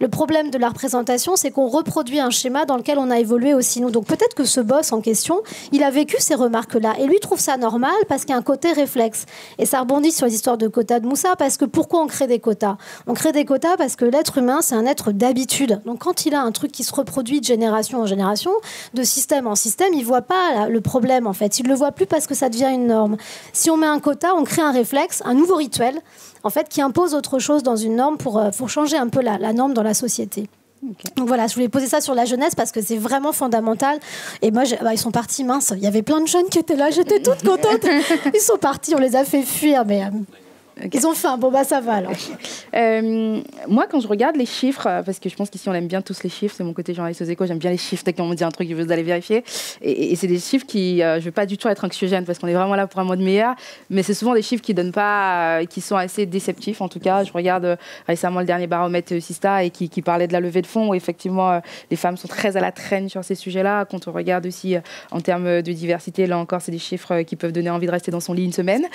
le problème de la représentation, c'est qu'on reproduit un schéma dans lequel on a évolué aussi nous. Donc peut-être que ce boss en question, il a vécu ces remarques-là et lui trouve ça normal parce qu'il y a un côté réflexe. Et ça rebondit sur les histoires de quotas de Moussa, parce que pourquoi on crée des quotas ? On crée des quotas parce que l'être humain, c'est un être d'habitude. Donc quand il a un truc qui se reproduit de génération en génération, de système en système, il ne voit pas le problème, en fait. Il ne le voit plus parce que ça devient une norme. Si on met un quota, on crée un réflexe, un nouveau rituel, en fait, qui impose autre chose dans une norme pour changer un peu la norme dans la société. Okay. Donc voilà, je voulais poser ça sur la jeunesse parce que c'est vraiment fondamental. Et moi, ils sont partis, mince, il y avait plein de jeunes qui étaient là, j'étais toute contente. Ils sont partis, on les a fait fuir, mais... Okay. Ils ont faim, bon bah ça va alors. Moi quand je regarde les chiffres, parce que je pense qu'ici on aime bien tous les chiffres, c'est mon côté journaliste aux Échos, j'aime bien les chiffres, dès qu'on me dit un truc, vous allez vérifier. Et c'est des chiffres qui, je ne veux pas du tout être anxiogène parce qu'on est vraiment là pour un monde meilleur, mais c'est souvent des chiffres qui donnent pas, qui sont assez déceptifs. En tout cas, je regarde récemment le dernier baromètre Sista et qui parlait de la levée de fonds où effectivement les femmes sont très à la traîne sur ces sujets-là. Quand on regarde aussi en termes de diversité, là encore c'est des chiffres qui peuvent donner envie de rester dans son lit une semaine.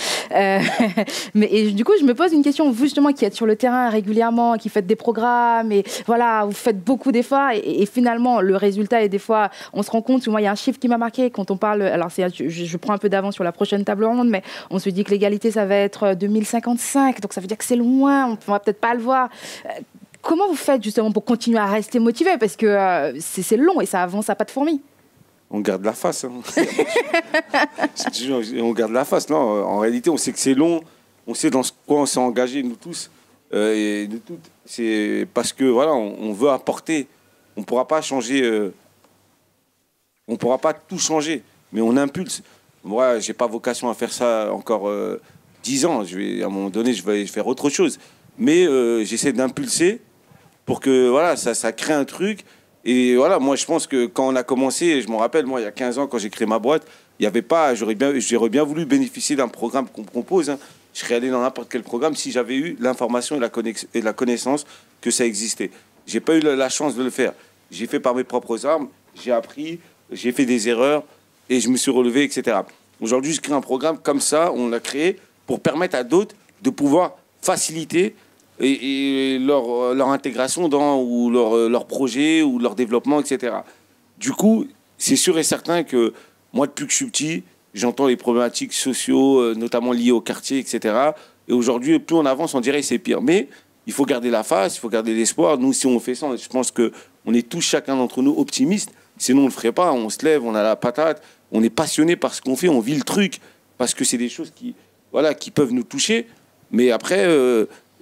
Mais du coup, je me pose une question, vous justement qui êtes sur le terrain régulièrement, qui faites des programmes, et voilà, vous faites beaucoup d'efforts, et finalement, le résultat est des fois, on se rend compte, moi, il y a un chiffre qui m'a marqué quand on parle, alors je prends un peu d'avance sur la prochaine table ronde, mais on se dit que l'égalité, ça va être 2055, donc ça veut dire que c'est loin, on ne va peut-être pas le voir. Comment vous faites justement pour continuer à rester motivé ? Parce que c'est long et ça avance à pas de fourmis. On garde la face. Hein. On garde la face. Non, en réalité, on sait que c'est long. On sait dans quoi on s'est engagé, nous tous, et nous toutes. C'est parce que voilà, on veut apporter. On ne pourra pas changer. On ne pourra pas tout changer, mais on impulse. Moi, j'ai pas vocation à faire ça encore 10 ans. À un moment donné, je vais faire autre chose. Mais j'essaie d'impulser pour que voilà, ça crée un truc. Et voilà, moi, je pense que quand on a commencé, je me rappelle, moi, il y a 15 ans, quand j'ai créé ma boîte, il n'y avait pas. J'aurais bien voulu bénéficier d'un programme qu'on propose. Hein. Je serais allé dans n'importe quel programme si j'avais eu l'information et la connaissance que ça existait. Je n'ai pas eu la chance de le faire. J'ai fait par mes propres armes, j'ai appris, j'ai fait des erreurs et je me suis relevé, etc. Aujourd'hui, je crée un programme comme ça, on l'a créé pour permettre à d'autres de pouvoir faciliter et leur intégration ou leur projet ou leur développement, etc. Du coup, c'est sûr et certain que moi, depuis que je suis petit, j'entends les problématiques sociaux, notamment liées au quartier, etc. Et aujourd'hui, plus on avance, on dirait que c'est pire. Mais il faut garder la face, il faut garder l'espoir. Nous, si on fait ça, je pense qu'on est tous, chacun d'entre nous, optimistes. Sinon, on ne le ferait pas. On se lève, on a la patate, on est passionné par ce qu'on fait, on vit le truc. Parce que c'est des choses qui peuvent nous toucher. Mais après,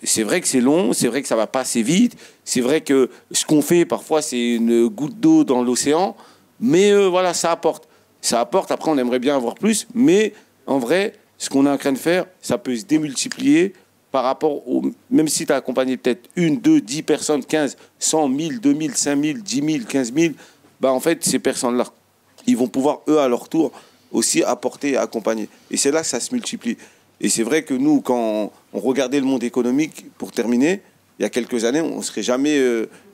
c'est vrai que c'est long, c'est vrai que ça ne va pas assez vite. C'est vrai que ce qu'on fait, parfois, c'est une goutte d'eau dans l'océan. Mais voilà, ça apporte. Ça apporte, après on aimerait bien avoir plus, mais en vrai, ce qu'on est en train de faire, ça peut se démultiplier par rapport au... Même si tu as accompagné peut-être 1, 2, 10 personnes, 15, 100, 1000, 2000, 5000, 10 000, 15 000, bah en fait, ces personnes-là, ils vont pouvoir, eux, à leur tour, aussi apporter et accompagner. Et c'est là que ça se multiplie. Et c'est vrai que nous, quand on regardait le monde économique, pour terminer, il y a quelques années, on ne serait jamais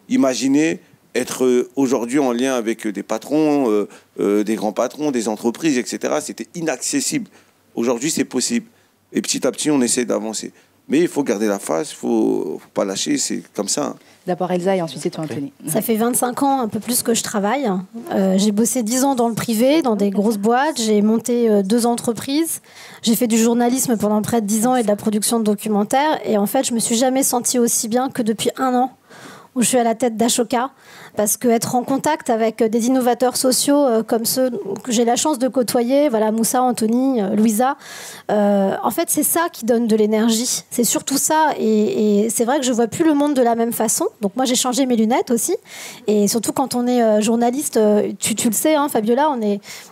imaginé être aujourd'hui en lien avec des patrons, des grands patrons, des entreprises, etc. C'était inaccessible. Aujourd'hui, c'est possible. Et petit à petit, on essaie d'avancer. Mais il faut garder la face, il ne faut pas lâcher, c'est comme ça. D'abord Elsa et ensuite c'est toi, Anthony. Ça fait 25 ans, un peu plus que je travaille. J'ai bossé 10 ans dans le privé, dans des grosses boîtes. J'ai monté 2 entreprises. J'ai fait du journalisme pendant près de 10 ans et de la production de documentaires. Et en fait, je ne me suis jamais sentie aussi bien que depuis 1 an, où je suis à la tête d'Ashoka, parce qu'être en contact avec des innovateurs sociaux comme ceux que j'ai la chance de côtoyer, voilà, Moussa, Anthony, Louisa, en fait, c'est ça qui donne de l'énergie. C'est surtout ça. Et c'est vrai que je ne vois plus le monde de la même façon. Donc moi, j'ai changé mes lunettes aussi. Et surtout quand on est journaliste, tu le sais, hein, Fabiola,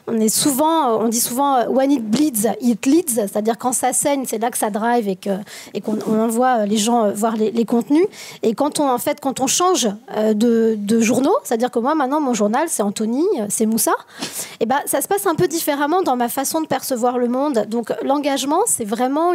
on dit souvent when it bleeds, it leads. C'est-à-dire quand ça saigne, c'est là que ça drive et qu'on envoie les gens voir les contenus. Et quand on change de journaux, c'est-à-dire que moi, maintenant, mon journal, c'est Anthony, c'est Moussa, et ben, ça se passe un peu différemment dans ma façon de percevoir le monde. Donc, l'engagement, c'est vraiment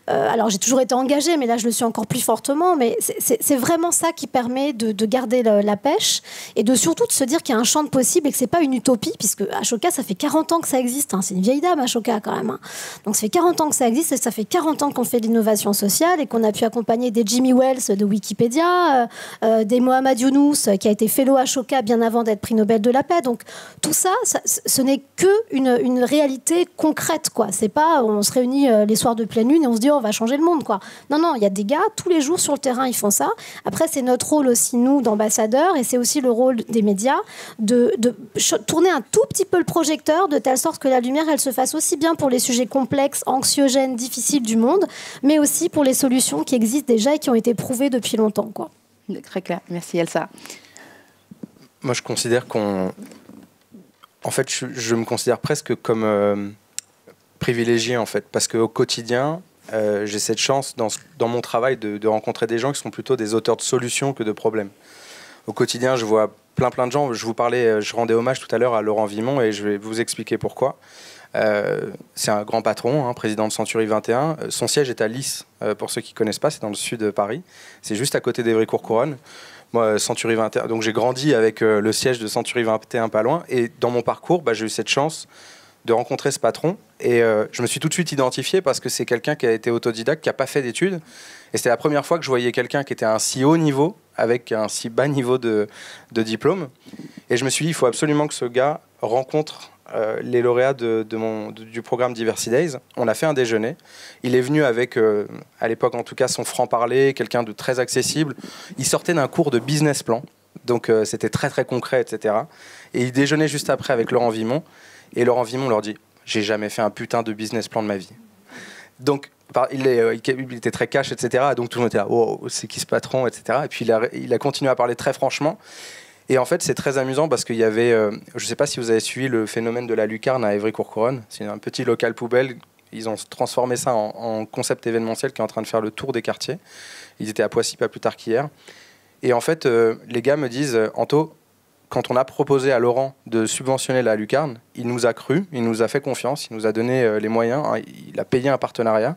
alors, j'ai toujours été engagée, mais là, je le suis encore plus fortement. Mais c'est vraiment ça qui permet de garder la pêche et surtout de se dire qu'il y a un champ de possible et que c'est pas une utopie, puisque Ashoka, ça fait 40 ans que ça existe. Hein. C'est une vieille dame, Ashoka, quand même. Hein. Donc, ça fait 40 ans que ça existe et ça fait 40 ans qu'on fait de l'innovation sociale et qu'on a pu accompagner des Jimmy Wells de Wikipédia, des Mohamed Younous, qui a été fellow Ashoka bien avant d'être prix Nobel de la paix. Donc, tout ça, ce n'est qu'une réalité concrète, quoi. C'est pas, on se réunit les soirs de pleine lune et on se dit, on va changer le monde, quoi. Non, il y a des gars, tous les jours sur le terrain, ils font ça. Après, c'est notre rôle aussi, nous, d'ambassadeurs, et c'est aussi le rôle des médias, de tourner un tout petit peu le projecteur, de telle sorte que la lumière, elle se fasse aussi bien pour les sujets complexes, anxiogènes, difficiles du monde, mais aussi pour les solutions qui existent déjà et qui ont été prouvées depuis longtemps, quoi. Très clair. Merci, Elsa. Moi, je considère en fait, je me considère presque comme privilégié, en fait, parce qu'au quotidien, j'ai cette chance dans mon travail de rencontrer des gens qui sont plutôt des auteurs de solutions que de problèmes. Au quotidien, je vois plein de gens. Je rendais hommage tout à l'heure à Laurent Vimont et je vais vous expliquer pourquoi. C'est un grand patron, hein, président de Century 21. Son siège est à Lys, pour ceux qui ne connaissent pas, c'est dans le sud de Paris. C'est juste à côté d'Évry-Courcouronnes. Moi, Century 21, donc j'ai grandi avec le siège de Century 21 pas loin. Et dans mon parcours, j'ai eu cette chance de rencontrer ce patron. Et je me suis tout de suite identifié parce que c'est quelqu'un qui a été autodidacte, qui n'a pas fait d'études. Et c'était la première fois que je voyais quelqu'un qui était à un si haut niveau, avec un si bas niveau de diplôme. Et je me suis dit, il faut absolument que ce gars rencontre les lauréats du programme Diversity Days. On a fait un déjeuner. Il est venu avec, à l'époque en tout cas, son franc-parler, quelqu'un de très accessible. Il sortait d'un cours de business plan. Donc c'était très très concret, etc. Et il déjeunait juste après avec Laurent Vimont. Et Laurent Vimont leur dit « J'ai jamais fait un putain de business plan de ma vie ». Donc, il était très cash, etc. Donc tout le monde était là « Oh, c'est qui ce patron ?» etc. Et puis il a continué à parler très franchement. Et en fait, c'est très amusant parce qu'il y avait... je ne sais pas si vous avez suivi le phénomène de la lucarne à Évry-Courcouronnes. C'est un petit local poubelle. Ils ont transformé ça en concept événementiel qui est en train de faire le tour des quartiers. Ils étaient à Poissy pas plus tard qu'hier. Et en fait, les gars me disent « Anto, quand on a proposé à Laurent de subventionner la lucarne, il nous a cru, il nous a fait confiance, il nous a donné les moyens, hein, il a payé un partenariat.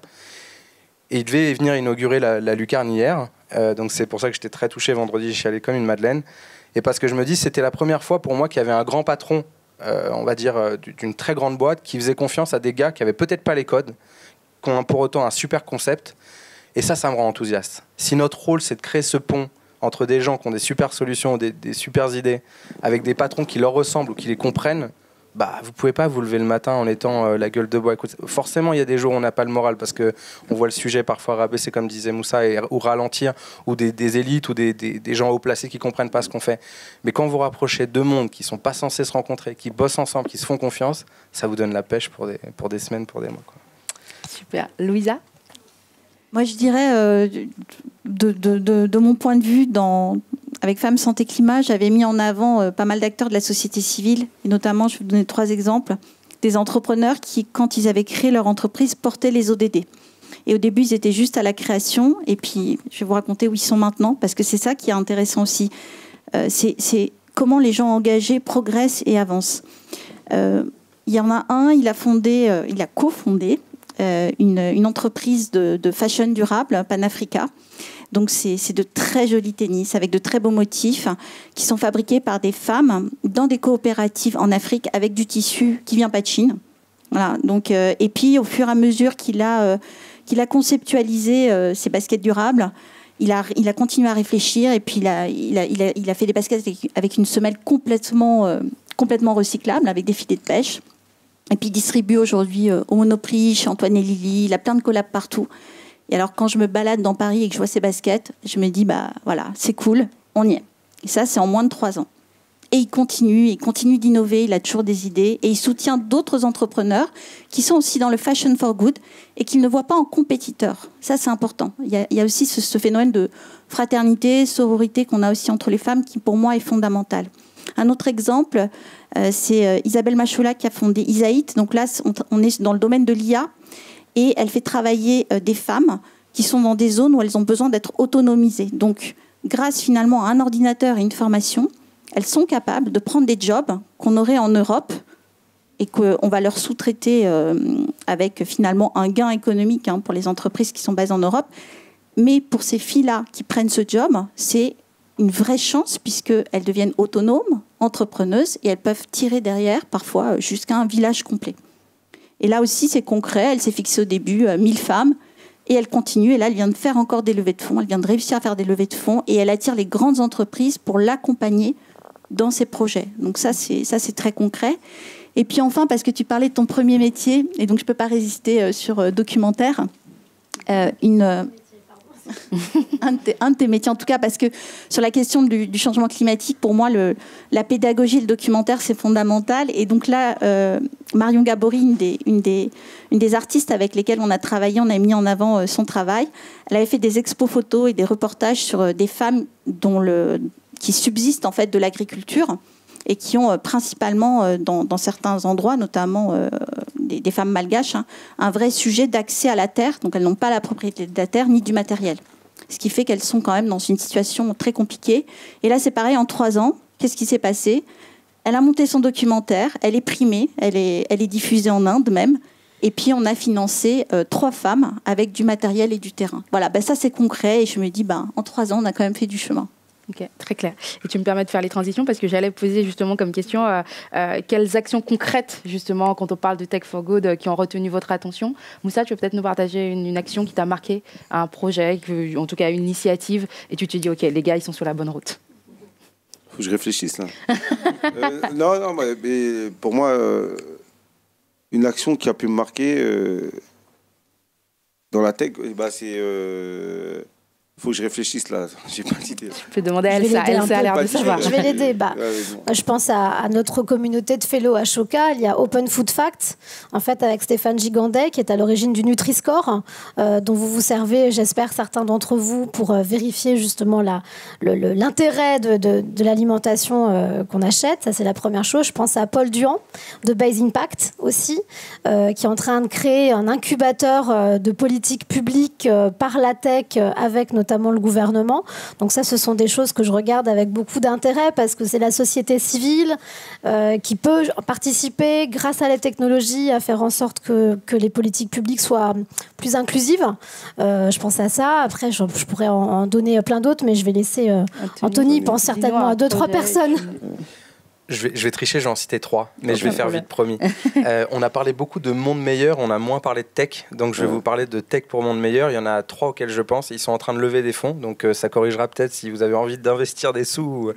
Et il devait venir inaugurer la lucarne hier. Donc c'est pour ça que j'étais très touché vendredi, je suis allé comme une madeleine. Et parce que je me dis, c'était la première fois pour moi qu'il y avait un grand patron, on va dire, d'une très grande boîte, qui faisait confiance à des gars qui n'avaient peut-être pas les codes, qui ont pour autant un super concept. Et ça me rend enthousiaste. Si notre rôle, c'est de créer ce pont entre des gens qui ont des super solutions, des super idées, avec des patrons qui leur ressemblent ou qui les comprennent, vous pouvez pas vous lever le matin en étant la gueule de bois. Écoute, forcément, il y a des jours où on n'a pas le moral parce qu'on voit le sujet parfois rabaisser, comme disait Moussa, ou ralentir, ou des élites ou des gens haut placés qui comprennent pas ce qu'on fait. Mais quand vous rapprochez deux mondes qui sont pas censés se rencontrer, qui bossent ensemble, qui se font confiance, ça vous donne la pêche pour des semaines, pour des mois, quoi. Super. Louisa ? Moi, je dirais, de mon point de vue, avec Femmes Santé Climat, j'avais mis en avant pas mal d'acteurs de la société civile, et notamment, je vais vous donner 3 exemples, des entrepreneurs qui, quand ils avaient créé leur entreprise, portaient les ODD. Et au début, ils étaient juste à la création, et puis je vais vous raconter où ils sont maintenant, parce que c'est ça qui est intéressant aussi. C'est comment les gens engagés progressent et avancent. Il y en a un, il a cofondé une entreprise de fashion durable, Panafrica. Donc c'est de très jolis tennis avec de très beaux motifs qui sont fabriqués par des femmes dans des coopératives en Afrique avec du tissu qui vient pas de Chine. Voilà. Donc et puis au fur et à mesure qu'il a conceptualisé ces baskets durables, il a continué à réfléchir et puis il a fait des baskets avec une semelle complètement recyclable avec des filets de pêche. Et puis il distribue aujourd'hui au Monoprix, chez Antoine et Lily. Il a plein de collabs partout. Et alors, quand je me balade dans Paris et que je vois ces baskets, je me dis, voilà, c'est cool, on y est. Et ça, c'est en moins de 3 ans. Et il continue d'innover, il a toujours des idées, et il soutient d'autres entrepreneurs qui sont aussi dans le fashion for good et qu'il ne voit pas en compétiteurs. Ça, c'est important. Il y a aussi ce phénomène de fraternité, sororité qu'on a aussi entre les femmes qui, pour moi, est fondamental. Un autre exemple, c'est Isabelle Machoula qui a fondé Isaït. Donc là, on est dans le domaine de l'IA, et elle fait travailler des femmes qui sont dans des zones où elles ont besoin d'être autonomisées. Donc, grâce finalement à un ordinateur et une formation, elles sont capables de prendre des jobs qu'on aurait en Europe et qu'on va leur sous-traiter avec finalement un gain économique pour les entreprises qui sont basées en Europe. Mais pour ces filles-là qui prennent ce job, c'est une vraie chance puisqu'elles deviennent autonomes, entrepreneuses, et elles peuvent tirer derrière parfois jusqu'à un village complet. Et là aussi, c'est concret. Elle s'est fixée au début 1000 femmes. Et elle continue, et là, elle vient de faire encore des levées de fonds. Elle vient de réussir à faire des levées de fonds, et elle attire les grandes entreprises pour l'accompagner dans ses projets. Donc ça, c'est très concret. Et puis enfin, parce que tu parlais de ton premier métier, et donc je ne peux pas résister sur documentaire, un de tes métiers en tout cas, parce que sur la question du changement climatique, pour moi, la pédagogie et le documentaire, c'est fondamental. Et donc là, Marion Gabory, une des artistes avec lesquelles on a travaillé, on a mis en avant son travail. Elle avait fait des expos photos et des reportages sur des femmes qui subsistent en fait de l'agriculture et qui ont principalement, dans certains endroits, notamment des femmes malgaches, un vrai sujet d'accès à la terre. Donc elles n'ont pas la propriété de la terre ni du matériel. Ce qui fait qu'elles sont quand même dans une situation très compliquée. Et là, c'est pareil, en 3 ans, qu'est-ce qui s'est passé ? Elle a monté son documentaire, elle est primée, elle est diffusée en Inde même. Et puis, on a financé 3 femmes avec du matériel et du terrain. Voilà, ça, c'est concret. Et je me dis, en 3 ans, on a quand même fait du chemin. Ok, très clair. Et tu me permets de faire les transitions parce que j'allais poser justement comme question quelles actions concrètes, justement, quand on parle de Tech for Good, qui ont retenu votre attention. Moussa, tu peux peut-être nous partager une action qui t'a marqué, un projet, en tout cas une initiative, et tu te dis, ok, les gars, ils sont sur la bonne route. Faut que je réfléchisse, là. Non, mais pour moi, une action qui a pu me marquer dans la tech, c'est... faut que je réfléchisse là, j'ai pas d'idée. Je peux demander à Elsa, Elsa a l'air de savoir. Je vais l'aider. Je pense à notre communauté de fellows à Choca. Il y a Open Food Facts, en fait, avec Stéphane Gigandet, qui est à l'origine du Nutri-Score, dont vous vous servez, j'espère, certains d'entre vous, pour vérifier justement l'intérêt de l'alimentation qu'on achète. Ça, c'est la première chose. Je pense à Paul Duhan, de Base Impact aussi, qui est en train de créer un incubateur de politique publique par la tech, avec notamment le gouvernement. Donc ça, ce sont des choses que je regarde avec beaucoup d'intérêt parce que c'est la société civile qui peut participer, grâce à la technologie, à faire en sorte que les politiques publiques soient plus inclusives. Je pense à ça. Après, je pourrais en donner plein d'autres, mais je vais laisser Anthony pense certainement à 2-3 personnes. Je vais tricher, j'en citais 3, mais je vais faire vite, promis. On a parlé beaucoup de monde meilleur, on a moins parlé de tech, donc je vais vous parler de tech pour monde meilleur. Il y en a 3 auxquels je pense, ils sont en train de lever des fonds, donc ça corrigera peut-être si vous avez envie d'investir des sous ou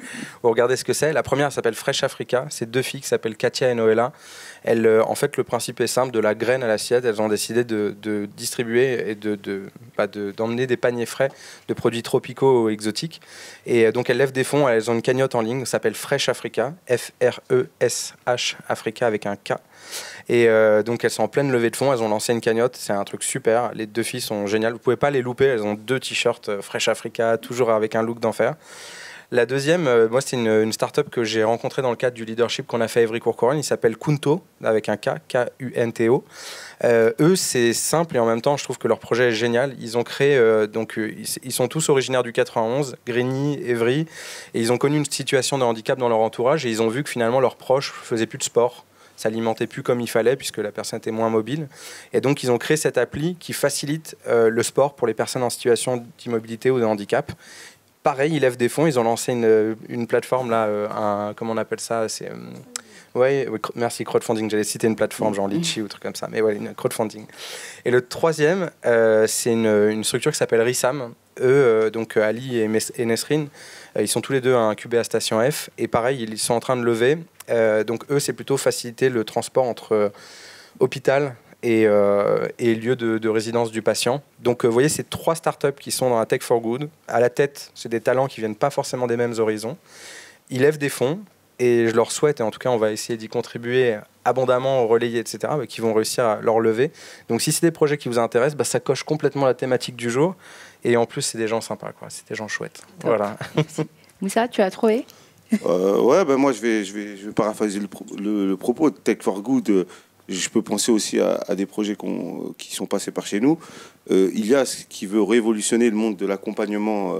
regardez ce que c'est. La première elle s'appelle Fresh Africa, c'est 2 filles qui s'appellent Katia et Noëlla. En fait, le principe est simple, de la graine à l'assiette, elles ont décidé de distribuer et d'emmener des paniers frais de produits tropicaux ou exotiques. Et donc, elles lèvent des fonds, elles ont une cagnotte en ligne, ça s'appelle Fresh Africa, F-R-E-S-H, Africa avec un K. Et donc, elles sont en pleine levée de fonds, elles ont lancé une cagnotte, c'est un truc super. Les 2 filles sont géniales, vous ne pouvez pas les louper, elles ont 2 t-shirts Fresh Africa, toujours avec un look d'enfer. La deuxième, moi, c'est une start-up que j'ai rencontrée dans le cadre du leadership qu'on a fait à Évry-Courcouronnes. Il s'appelle Kunto, avec un K, K-U-N-T-O. Eux, c'est simple et en même temps, je trouve que leur projet est génial. Ils ont créé, ils sont tous originaires du 91, Grigny, Évry, et ils ont connu une situation de handicap dans leur entourage et ils ont vu que finalement, leurs proches ne faisaient plus de sport, s'alimentaient plus comme il fallait puisque la personne était moins mobile. Et donc, ils ont créé cette appli qui facilite le sport pour les personnes en situation d'immobilité ou de handicap. Pareil, ils lèvent des fonds, ils ont lancé une plateforme, là, comment on appelle ça, c'est... Oui, merci, crowdfunding, j'allais citer une plateforme genre Litchi ou truc comme ça, mais ouais, une crowdfunding. Et le troisième, c'est une structure qui s'appelle Rissam. Eux, donc Ali et Nesrine, ils sont tous les deux incubés à Station F, et pareil, ils sont en train de lever. Donc eux, c'est plutôt faciliter le transport entre hôpital et lieu de résidence du patient. Donc vous voyez, c'est 3 startups qui sont dans la Tech for Good. À la tête, c'est des talents qui ne viennent pas forcément des mêmes horizons. Ils lèvent des fonds et je leur souhaite, et en tout cas on va essayer d'y contribuer abondamment, relayer, etc., qui vont réussir à leur lever. Donc si c'est des projets qui vous intéressent, ça coche complètement la thématique du jour. Et en plus, c'est des gens sympas, quoi. C'est des gens chouettes. Top. Voilà. Moussa, tu as trouvé? Moi, je vais paraphraser le propos de Tech for Good. Je peux penser aussi à des projets qui sont passés par chez nous. Il y a ce qui veut révolutionner le monde de l'accompagnement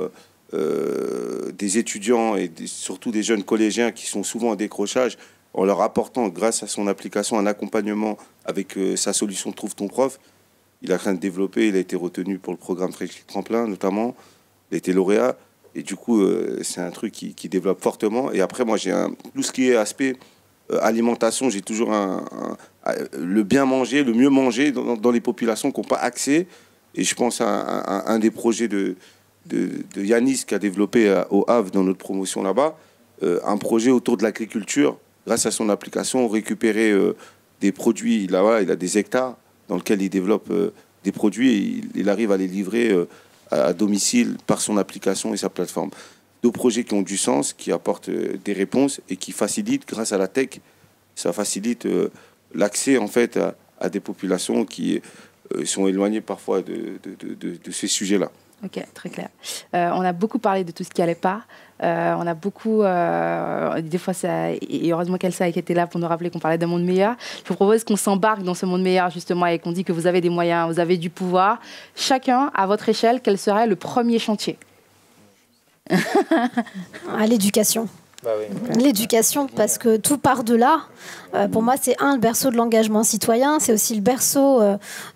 des étudiants et surtout des jeunes collégiens qui sont souvent en décrochage, en leur apportant, grâce à son application, un accompagnement avec sa solution Trouve ton prof. Il a rien de développé, il a été retenu pour le programme Frédéric Tremplin notamment, il a été lauréat. Et du coup, c'est un truc qui développe fortement. Et après, moi, tout ce qui est aspect alimentation, j'ai toujours le bien manger, le mieux manger dans les populations qui n'ont pas accès. Et je pense à un des projets de Yanis qui a développé au Havre dans notre promotion là-bas, un projet autour de l'agriculture. Grâce à son application, récupérer des produits. Il a des hectares dans lesquels il développe des produits et il arrive à les livrer à domicile par son application et sa plateforme. 2 projets qui ont du sens, qui apportent des réponses et qui facilitent, grâce à la tech, ça facilite l'accès en fait à des populations qui sont éloignées parfois de ces sujets-là. Ok, très clair. On a beaucoup parlé de tout ce qui n'allait pas. On a beaucoup... des fois, et heureusement qu'Elsa qui était là pour nous rappeler qu'on parlait d'un monde meilleur. Je vous propose qu'on s'embarque dans ce monde meilleur, justement, et qu'on dit que vous avez des moyens, vous avez du pouvoir. Chacun, à votre échelle, quel serait le premier chantier? L'éducation. Bah oui. L'éducation, parce que tout part de là. Pour moi, c'est le berceau de l'engagement citoyen, c'est aussi le berceau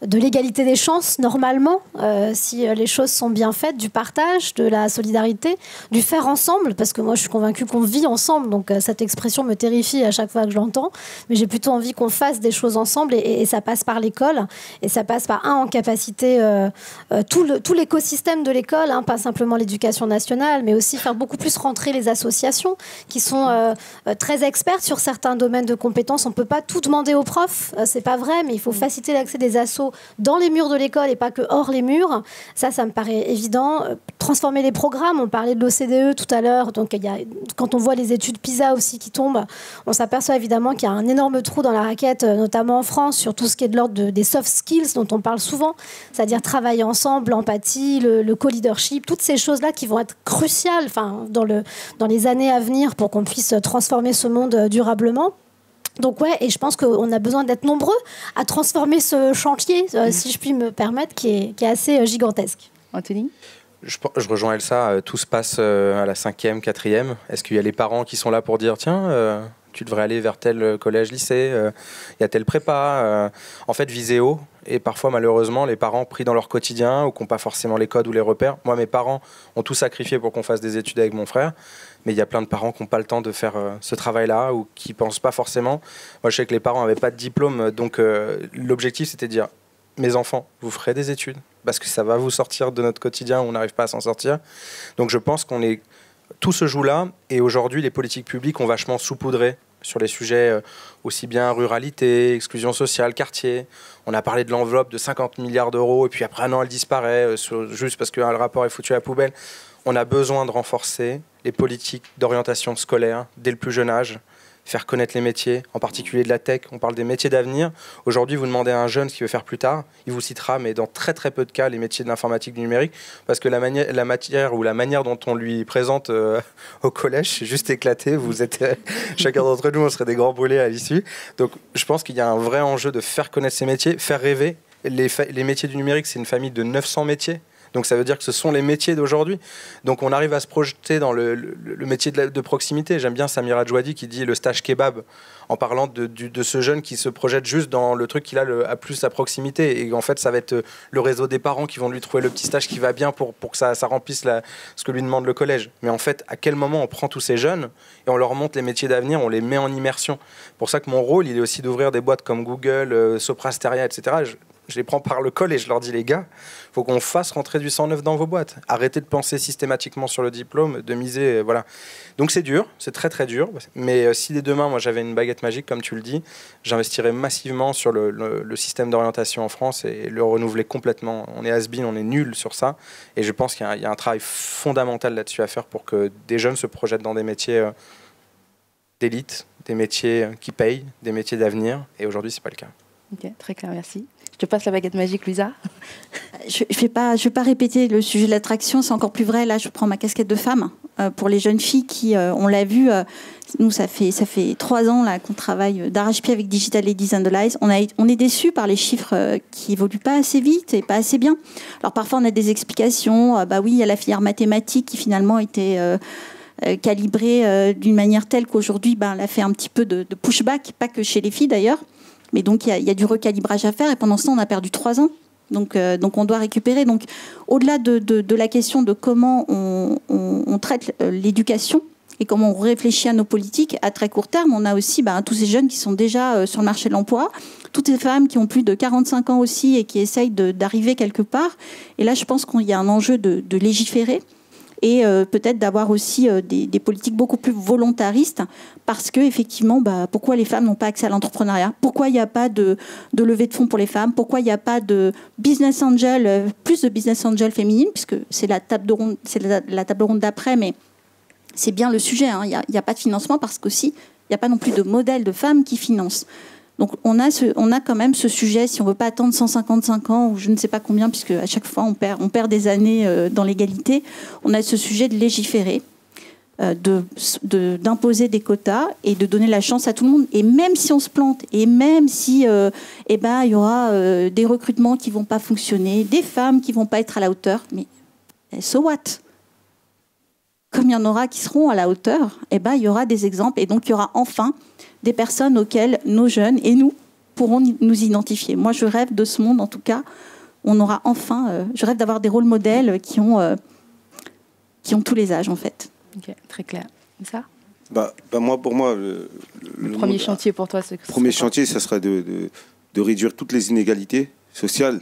de l'égalité des chances, normalement, si les choses sont bien faites, du partage, de la solidarité, du faire ensemble, parce que moi, je suis convaincue qu'on vit ensemble, donc cette expression me terrifie à chaque fois que je l'entends, mais j'ai plutôt envie qu'on fasse des choses ensemble, et ça passe par l'école, et ça passe par, en capacité, tout l'écosystème de l'école, pas simplement l'éducation nationale, mais aussi faire beaucoup plus rentrer les associations, qui sont très expertes sur certains domaines de compétences. On ne peut pas tout demander aux profs, c'est pas vrai, mais il faut faciliter l'accès des assos dans les murs de l'école et pas que hors les murs. Ça me paraît évident. Transformer les programmes, on parlait de l'OCDE tout à l'heure, donc quand on voit les études PISA aussi qui tombent, on s'aperçoit évidemment qu'il y a un énorme trou dans la raquette, notamment en France, sur tout ce qui est de l'ordre des soft skills dont on parle souvent, c'est-à-dire travailler ensemble, l'empathie, le co-leadership, toutes ces choses-là qui vont être cruciales dans les années à venir pour qu'on puisse transformer ce monde durablement. Donc et je pense qu'on a besoin d'être nombreux à transformer ce chantier, si je puis me permettre, qui est assez gigantesque. Anthony ? Je rejoins Elsa, tout se passe à la 5e, 4e. Est-ce qu'il y a les parents qui sont là pour dire « Tiens, tu devrais aller vers tel collège, lycée, il y a tel prépa ». En fait, viser haut. Et parfois, malheureusement, les parents pris dans leur quotidien ou qui n'ont pas forcément les codes ou les repères. Moi, mes parents ont tout sacrifié pour qu'on fasse des études avec mon frère. Mais il y a plein de parents qui n'ont pas le temps de faire ce travail-là ou qui ne pensent pas forcément. Moi, je sais que les parents n'avaient pas de diplôme. Donc, l'objectif, c'était de dire « Mes enfants, vous ferez des études parce que ça va vous sortir de notre quotidien où on n'arrive pas à s'en sortir. » Donc, je pense qu'on est... Tout se joue là. Et aujourd'hui, les politiques publiques ont vachement saupoudré sur les sujets aussi bien ruralité, exclusion sociale, quartier. On a parlé de l'enveloppe de 50 milliards d'euros et puis après un an, elle disparaît juste parce que le rapport est foutu à la poubelle. On a besoin de renforcer les politiques d'orientation scolaire dès le plus jeune âge, faire connaître les métiers, en particulier de la tech. On parle des métiers d'avenir. Aujourd'hui, vous demandez à un jeune ce qu'il veut faire plus tard, il vous citera, mais dans très très peu de cas, les métiers de l'informatique, du numérique, parce que la manière dont on lui présente au collège, c'est juste éclaté. Vous êtes chacun d'entre nous, on serait des grands brûlés à l'issue. Donc, je pense qu'il y a un vrai enjeu de faire connaître ces métiers, faire rêver. Les métiers du numérique, c'est une famille de 900 métiers. Donc ça veut dire que ce sont les métiers d'aujourd'hui. Donc on arrive à se projeter dans le métier de proximité. J'aime bien Samira Djouadi qui dit le stage kebab, en parlant de ce jeune qui se projette juste dans le truc qu'il a à plus à proximité. Et en fait, ça va être le réseau des parents qui vont lui trouver le petit stage qui va bien pour que ça remplisse ce que lui demande le collège. Mais en fait, à quel moment on prend tous ces jeunes et on leur montre les métiers d'avenir, on les met en immersion. Pour ça que mon rôle, il est aussi d'ouvrir des boîtes comme Google, Soprasteria, etc. je les prends par le col et je leur dis, les gars, il faut qu'on fasse rentrer du sang neuf dans vos boîtes. Arrêtez de penser systématiquement sur le diplôme, de miser, voilà. Donc c'est dur, c'est très très dur. Mais si dès demain, moi j'avais une baguette magique, comme tu le dis, j'investirais massivement sur le système d'orientation en France et le renouveler complètement. On est has-been, on est nul sur ça. Et je pense qu'il y a un travail fondamental là-dessus à faire pour que des jeunes se projettent dans des métiers d'élite, des métiers qui payent, des métiers d'avenir. Et aujourd'hui, c'est pas le cas. Ok, très clair, merci. Je te passe la baguette magique, Luisa. Je vais pas répéter le sujet de l'attraction, c'est encore plus vrai. Là, je prends ma casquette de femme pour les jeunes filles qui, on l'a vu, nous, ça fait 3 ans là, qu'on travaille d'arrache-pied avec Digital Ladies and the Lies. On est déçus par les chiffres qui évoluent pas assez vite et pas assez bien. Alors parfois, on a des explications. Bah oui, il y a la filière mathématique qui finalement était calibrée d'une manière telle qu'aujourd'hui, elle a fait un petit peu de pushback, pas que chez les filles d'ailleurs. Mais donc, il y a du recalibrage à faire. Et pendant ce temps, on a perdu 3 ans. Donc on doit récupérer. Donc, au-delà de la question de comment on traite l'éducation et comment on réfléchit à nos politiques, à très court terme, on a aussi tous ces jeunes qui sont déjà sur le marché de l'emploi, toutes ces femmes qui ont plus de 45 ans aussi et qui essayent d'arriver quelque part. Et là, je pense qu'il y a un enjeu de légiférer. Et peut-être d'avoir aussi des politiques beaucoup plus volontaristes, parce que effectivement, pourquoi les femmes n'ont pas accès à l'entrepreneuriat? Pourquoi il n'y a pas de levée de fonds pour les femmes? Pourquoi il n'y a pas de business angel, plus de business angel féminine, puisque c'est la table ronde d'après, mais c'est bien le sujet. Il n'y a pas de financement parce qu'aussi il n'y a pas non plus de modèle de femmes qui financent. Donc on a quand même ce sujet, si on ne veut pas attendre 155 ans ou je ne sais pas combien, puisque à chaque fois on perd des années dans l'égalité, on a ce sujet de légiférer, d'imposer des quotas et de donner la chance à tout le monde. Et même si on se plante, et même si il y aura des recrutements qui ne vont pas fonctionner, des femmes qui ne vont pas être à la hauteur, mais so what? Comme il y en aura qui seront à la hauteur, il y aura des exemples et donc il y aura enfin des personnes auxquelles nos jeunes et nous pourrons nous identifier. Moi, je rêve de ce monde, en tout cas. On aura enfin... je rêve d'avoir des rôles modèles qui ont tous les âges, en fait. Ok, très clair. Et ça pour moi, le premier chantier pour toi, c'est premier chantier, ça serait de réduire toutes les inégalités sociales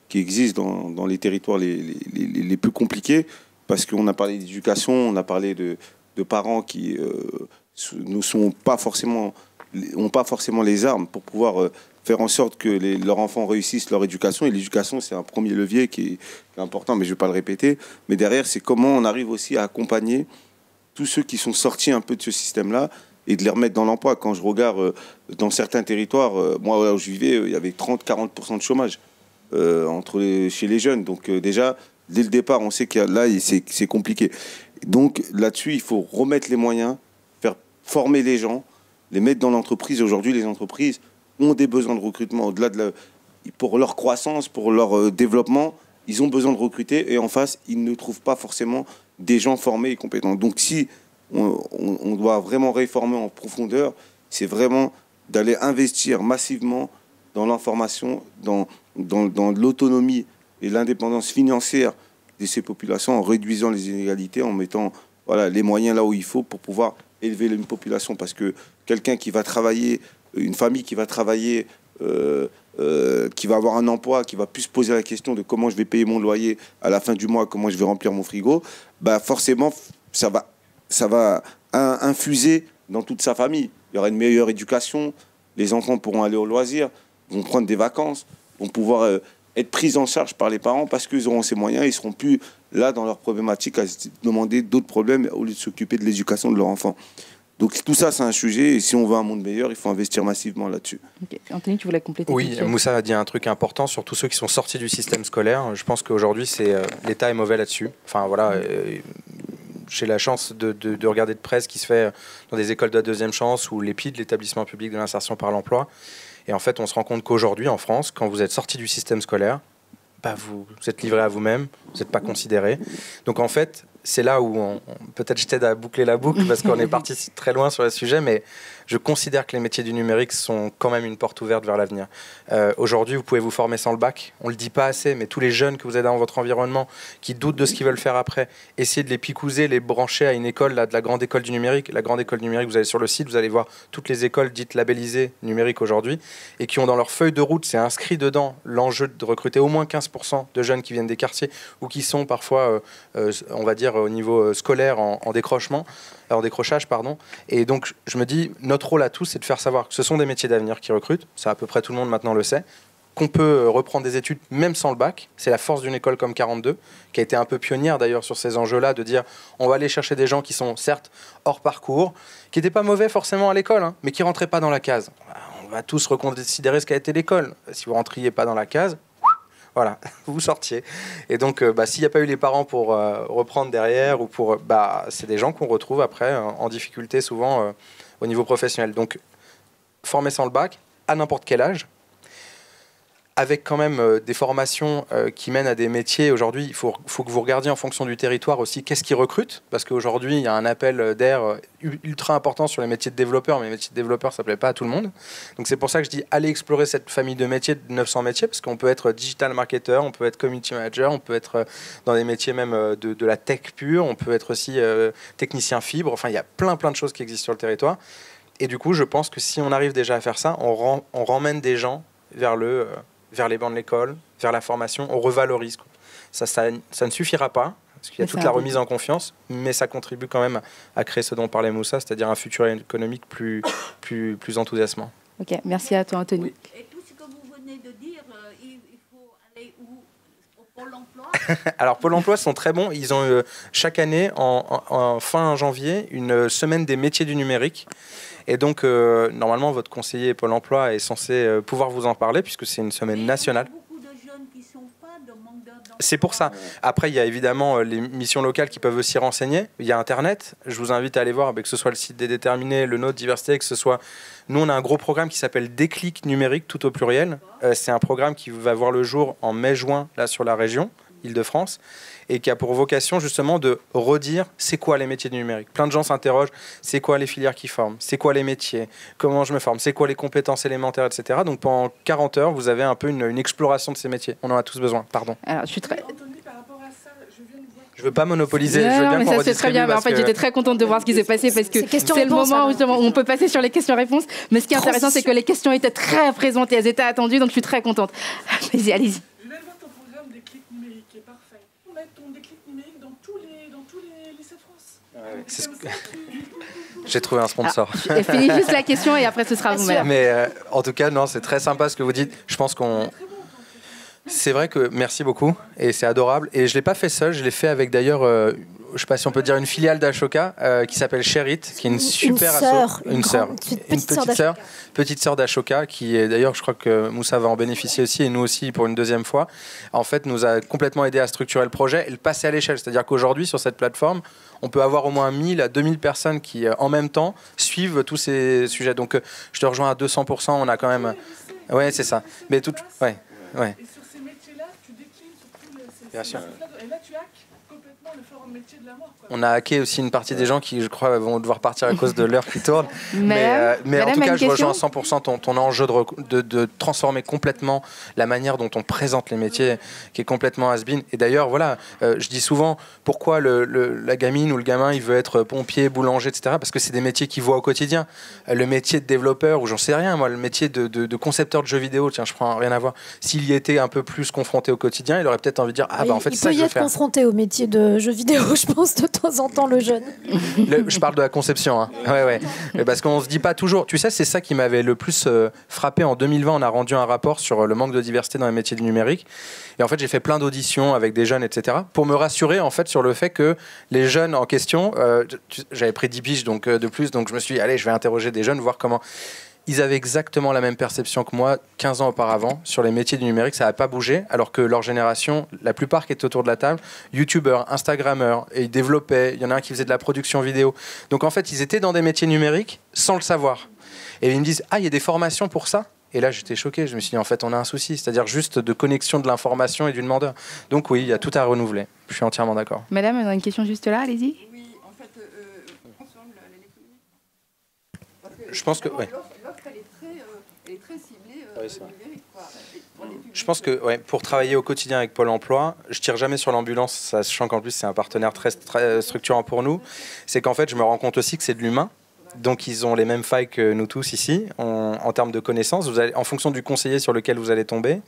qui existent dans les territoires les plus compliqués. Parce qu'on a parlé d'éducation, on a parlé de parents qui ne sont pas forcément... n'ont pas forcément les armes pour pouvoir faire en sorte que leurs enfants réussissent leur éducation. Et l'éducation, c'est un premier levier qui est important, mais je ne vais pas le répéter. Mais derrière, c'est comment on arrive aussi à accompagner tous ceux qui sont sortis un peu de ce système-là et de les remettre dans l'emploi. Quand je regarde dans certains territoires, moi où je vivais, il y avait 30-40% de chômage chez les jeunes. Donc déjà, dès le départ, on sait qu'il là, c'est compliqué. Donc là-dessus, il faut remettre les moyens, faire former les gens, les mettre dans l'entreprise. Aujourd'hui, les entreprises ont des besoins de recrutement. Au-delà pour leur croissance, pour leur développement, ils ont besoin de recruter. Et en face, ils ne trouvent pas forcément des gens formés et compétents. Donc si on doit vraiment réformer en profondeur, c'est vraiment d'aller investir massivement dans l'information, dans l'autonomie et l'indépendance financière de ces populations, en réduisant les inégalités, en mettant les moyens là où il faut pour pouvoir élever une population. Parce que quelqu'un qui va travailler, une famille qui va travailler, qui va avoir un emploi, qui va plus se poser la question de comment je vais payer mon loyer à la fin du mois, comment je vais remplir mon frigo, forcément, ça va infuser dans toute sa famille. Il y aura une meilleure éducation, les enfants pourront aller au loisir, vont prendre des vacances, vont pouvoir être pris en charge par les parents parce qu'ils auront ces moyens, ils ne seront plus là dans leurs problématiques à se demander d'autres problèmes au lieu de s'occuper de l'éducation de leur enfant. Donc tout ça, c'est un sujet, et si on veut un monde meilleur, il faut investir massivement là-dessus. Okay. Anthony, tu voulais compléter? Oui, Moussa a dit un truc important sur tous ceux qui sont sortis du système scolaire. Je pense qu'aujourd'hui, l'État est mauvais là-dessus. Enfin, voilà, j'ai la chance de regarder de près ce qui se fait dans des écoles de la deuxième chance ou l'EPID, l'établissement public de l'insertion par l'emploi. Et en fait, on se rend compte qu'aujourd'hui, en France, quand vous êtes sorti du système scolaire, vous êtes livré à vous-même, vous n'êtes pas considéré. Donc en fait, c'est là où peut-être je t'aide à boucler la boucle parce qu'on est parti très loin sur le sujet, mais je considère que les métiers du numérique sont quand même une porte ouverte vers l'avenir. Aujourd'hui, vous pouvez vous former sans le bac. On ne le dit pas assez, mais tous les jeunes que vous avez dans votre environnement qui doutent de ce qu'ils veulent faire après, essayez de les picouser, les brancher à une école, là, de la grande école du numérique. La grande école du numérique, vous allez sur le site, vous allez voir toutes les écoles dites labellisées numériques aujourd'hui et qui ont dans leur feuille de route, c'est inscrit dedans, l'enjeu de recruter au moins 15% de jeunes qui viennent des quartiers ou qui sont parfois, on va dire, au niveau scolaire en décrochage, pardon. Et donc, je me dis, notre rôle à tous, c'est de faire savoir que ce sont des métiers d'avenir qui recrutent. Ça, à peu près tout le monde maintenant le sait. Qu'on peut reprendre des études même sans le bac. C'est la force d'une école comme 42, qui a été un peu pionnière d'ailleurs sur ces enjeux-là, de dire on va aller chercher des gens qui sont certes hors parcours, qui n'étaient pas mauvais forcément à l'école, mais qui ne rentraient pas dans la case. On va tous reconsidérer ce qu'a été l'école. Si vous ne rentriez pas dans la case, voilà, vous sortiez. Et donc, s'il n'y a pas eu les parents pour reprendre derrière, ou pour, c'est des gens qu'on retrouve après en difficulté souvent au niveau professionnel. Donc, former sans le bac, à n'importe quel âge, avec quand même des formations qui mènent à des métiers. Aujourd'hui, il faut que vous regardiez en fonction du territoire aussi qu'est-ce qui recrute, parce qu'aujourd'hui, il y a un appel d'air ultra important sur les métiers de développeurs, mais les métiers de développeurs, ça ne plaît pas à tout le monde. Donc c'est pour ça que je dis, allez explorer cette famille de métiers, de 900 métiers, parce qu'on peut être digital marketer, on peut être community manager, on peut être dans des métiers même de la tech pure, on peut être aussi technicien fibre, enfin il y a plein de choses qui existent sur le territoire. Et du coup, je pense que si on arrive déjà à faire ça, on ramène des gens vers les bancs de l'école, vers la formation, on revalorise. Ça ne suffira pas, parce qu'il y a toute la remise en confiance, mais ça contribue quand même à créer ce dont parlait Moussa, c'est-à-dire un futur économique plus enthousiasmant. Ok, merci à toi Anthony. Oui. Et tout ce que vous venez de dire, il faut aller où? Au Pôle emploi? Alors Pôle emploi sont très bons, ils ont chaque année, en fin janvier, une semaine des métiers du numérique. Et donc, normalement, votre conseiller Pôle emploi est censé pouvoir vous en parler, puisque c'est une semaine nationale. Il y a beaucoup de jeunes qui sont pas demandeurs d'emploi. C'est pour ça. Après, il y a évidemment les missions locales qui peuvent aussi renseigner. Il y a Internet. Je vous invite à aller voir, que ce soit le site des Déterminés, le nôtre, Diversité, que ce soit... Nous, on a un gros programme qui s'appelle Déclic numérique, tout au pluriel. C'est un programme qui va voir le jour en mai-juin, là, sur la région Île-de-France, et qui a pour vocation justement de redire c'est quoi les métiers du numérique. Plein de gens s'interrogent, c'est quoi les filières qui forment, c'est quoi les métiers, comment je me forme, c'est quoi les compétences élémentaires, etc. Donc pendant 40 heures, vous avez un peu une exploration de ces métiers. On en a tous besoin, pardon. Alors, je suis très... Anthony, par rapport à ça, je viens de voir... Je veux pas monopoliser, je veux Non, bien mais qu'on ça c'est très bien. Mais en fait, j'étais très contente de voir ce qui s'est passé parce que c'est le moment justement où on peut passer sur les questions-réponses. Mais ce qui est intéressant, c'est que les questions étaient très présentes et elles étaient attendues, donc je suis très contente. Allez-y, allez-y. Je viens de voir ton programme Déclic numérique, qui est parfait. On met ton Déclic numérique dans tous les lycées de France. Ouais, c'est J'ai trouvé un sponsor. Alors, finis juste la question et après ce sera vous-même. Mais en tout cas, non, c'est très sympa ce que vous dites. Je pense qu'on... C'est vrai que merci beaucoup et c'est adorable. Et je ne l'ai pas fait seul, je l'ai fait avec d'ailleurs, je ne sais pas si on peut dire une filiale d'Ashoka qui s'appelle Sherit, qui est une super asso. Une petite sœur d'Ashoka qui est d'ailleurs, je crois que Moussa va en bénéficier aussi et nous aussi pour une deuxième fois. En fait, nous a complètement aidé à structurer le projet et le passer à l'échelle. C'est-à-dire qu'aujourd'hui, sur cette plateforme, on peut avoir au moins 1000 à 2000 personnes qui, en même temps, suivent tous ces sujets. Donc, je te rejoins à 200%. On a quand même... Ouais, c'est ça. Mais tout... Ouais. Et sur ces métiers-là, tu déclines sur tous ces... Bien sûr. Et là, tu hackes complètement le forum métier de la mort. Quoi. On a hacké aussi une partie des gens qui, je crois, vont devoir partir à cause de l'heure qui tourne. Mais en tout cas, je rejoins 100% ton enjeu de transformer complètement la manière dont on présente les métiers, qui est complètement has-been. Et d'ailleurs, voilà, je dis souvent pourquoi la gamine ou le gamin, il veut être pompier, boulanger, etc. Parce que c'est des métiers qu'il voit au quotidien. Le métier de développeur, ou j'en sais rien, moi, le métier de concepteur de jeux vidéo, tiens, je prends rien à voir. S'il y était un peu plus confronté au quotidien, il aurait peut-être envie de dire en fait, c'est ça que je veux faire. Il peut y être confronté au métier de jeux vidéo, je pense, de temps en temps, le jeune. Je parle de la conception. Hein. Ouais. Parce qu'on se dit pas toujours. Tu sais, c'est ça qui m'avait le plus frappé. En 2020, on a rendu un rapport sur le manque de diversité dans les métiers du numérique. Et en fait, j'ai fait plein d'auditions avec des jeunes, etc., pour me rassurer en fait sur le fait que les jeunes en question, j'avais pris 10 piges donc, de plus, donc je me suis dit, allez, je vais interroger des jeunes, voir comment... Ils avaient exactement la même perception que moi 15 ans auparavant sur les métiers du numérique. Ça n'a pas bougé, alors que leur génération, la plupart qui étaient autour de la table, youtubeurs, instagrammeurs, et ils développaient. Il y en a un qui faisait de la production vidéo. Donc en fait, ils étaient dans des métiers numériques sans le savoir. Et ils me disent, il y a des formations pour ça. Et là, j'étais choqué. Je me suis dit, en fait, on a un souci. C'est-à-dire juste de connexion de l'information et du demandeur. Donc oui, il y a tout à renouveler. Je suis entièrement d'accord. Madame, on a une question juste là, allez-y. Oui, en fait, ensemble, l'électronique. Je pense que... Ouais. L'offre, elle est très ciblée Ouais, c'est vrai. numérique, quoi. Pour les publics. Je pense que pour travailler au quotidien avec Pôle emploi, je tire jamais sur l'ambulance, sachant qu'en plus c'est un partenaire très structurant pour nous. C'est qu'en fait, je me rends compte aussi que c'est de l'humain. Donc ils ont les mêmes failles que nous tous ici en termes de connaissances. En fonction du conseiller sur lequel vous allez tomber,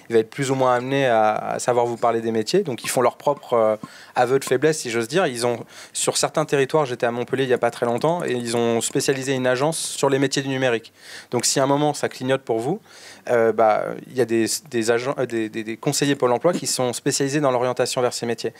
il va être plus ou moins amené à savoir vous parler des métiers. Donc ils font leur propre aveu de faiblesse, si j'ose dire. Sur certains territoires, j'étais à Montpellier il n'y a pas très longtemps, et ils ont spécialisé une agence sur les métiers du numérique. Donc si à un moment ça clignote pour vous, il y a des conseillers Pôle emploi qui sont spécialisés dans l'orientation vers ces métiers.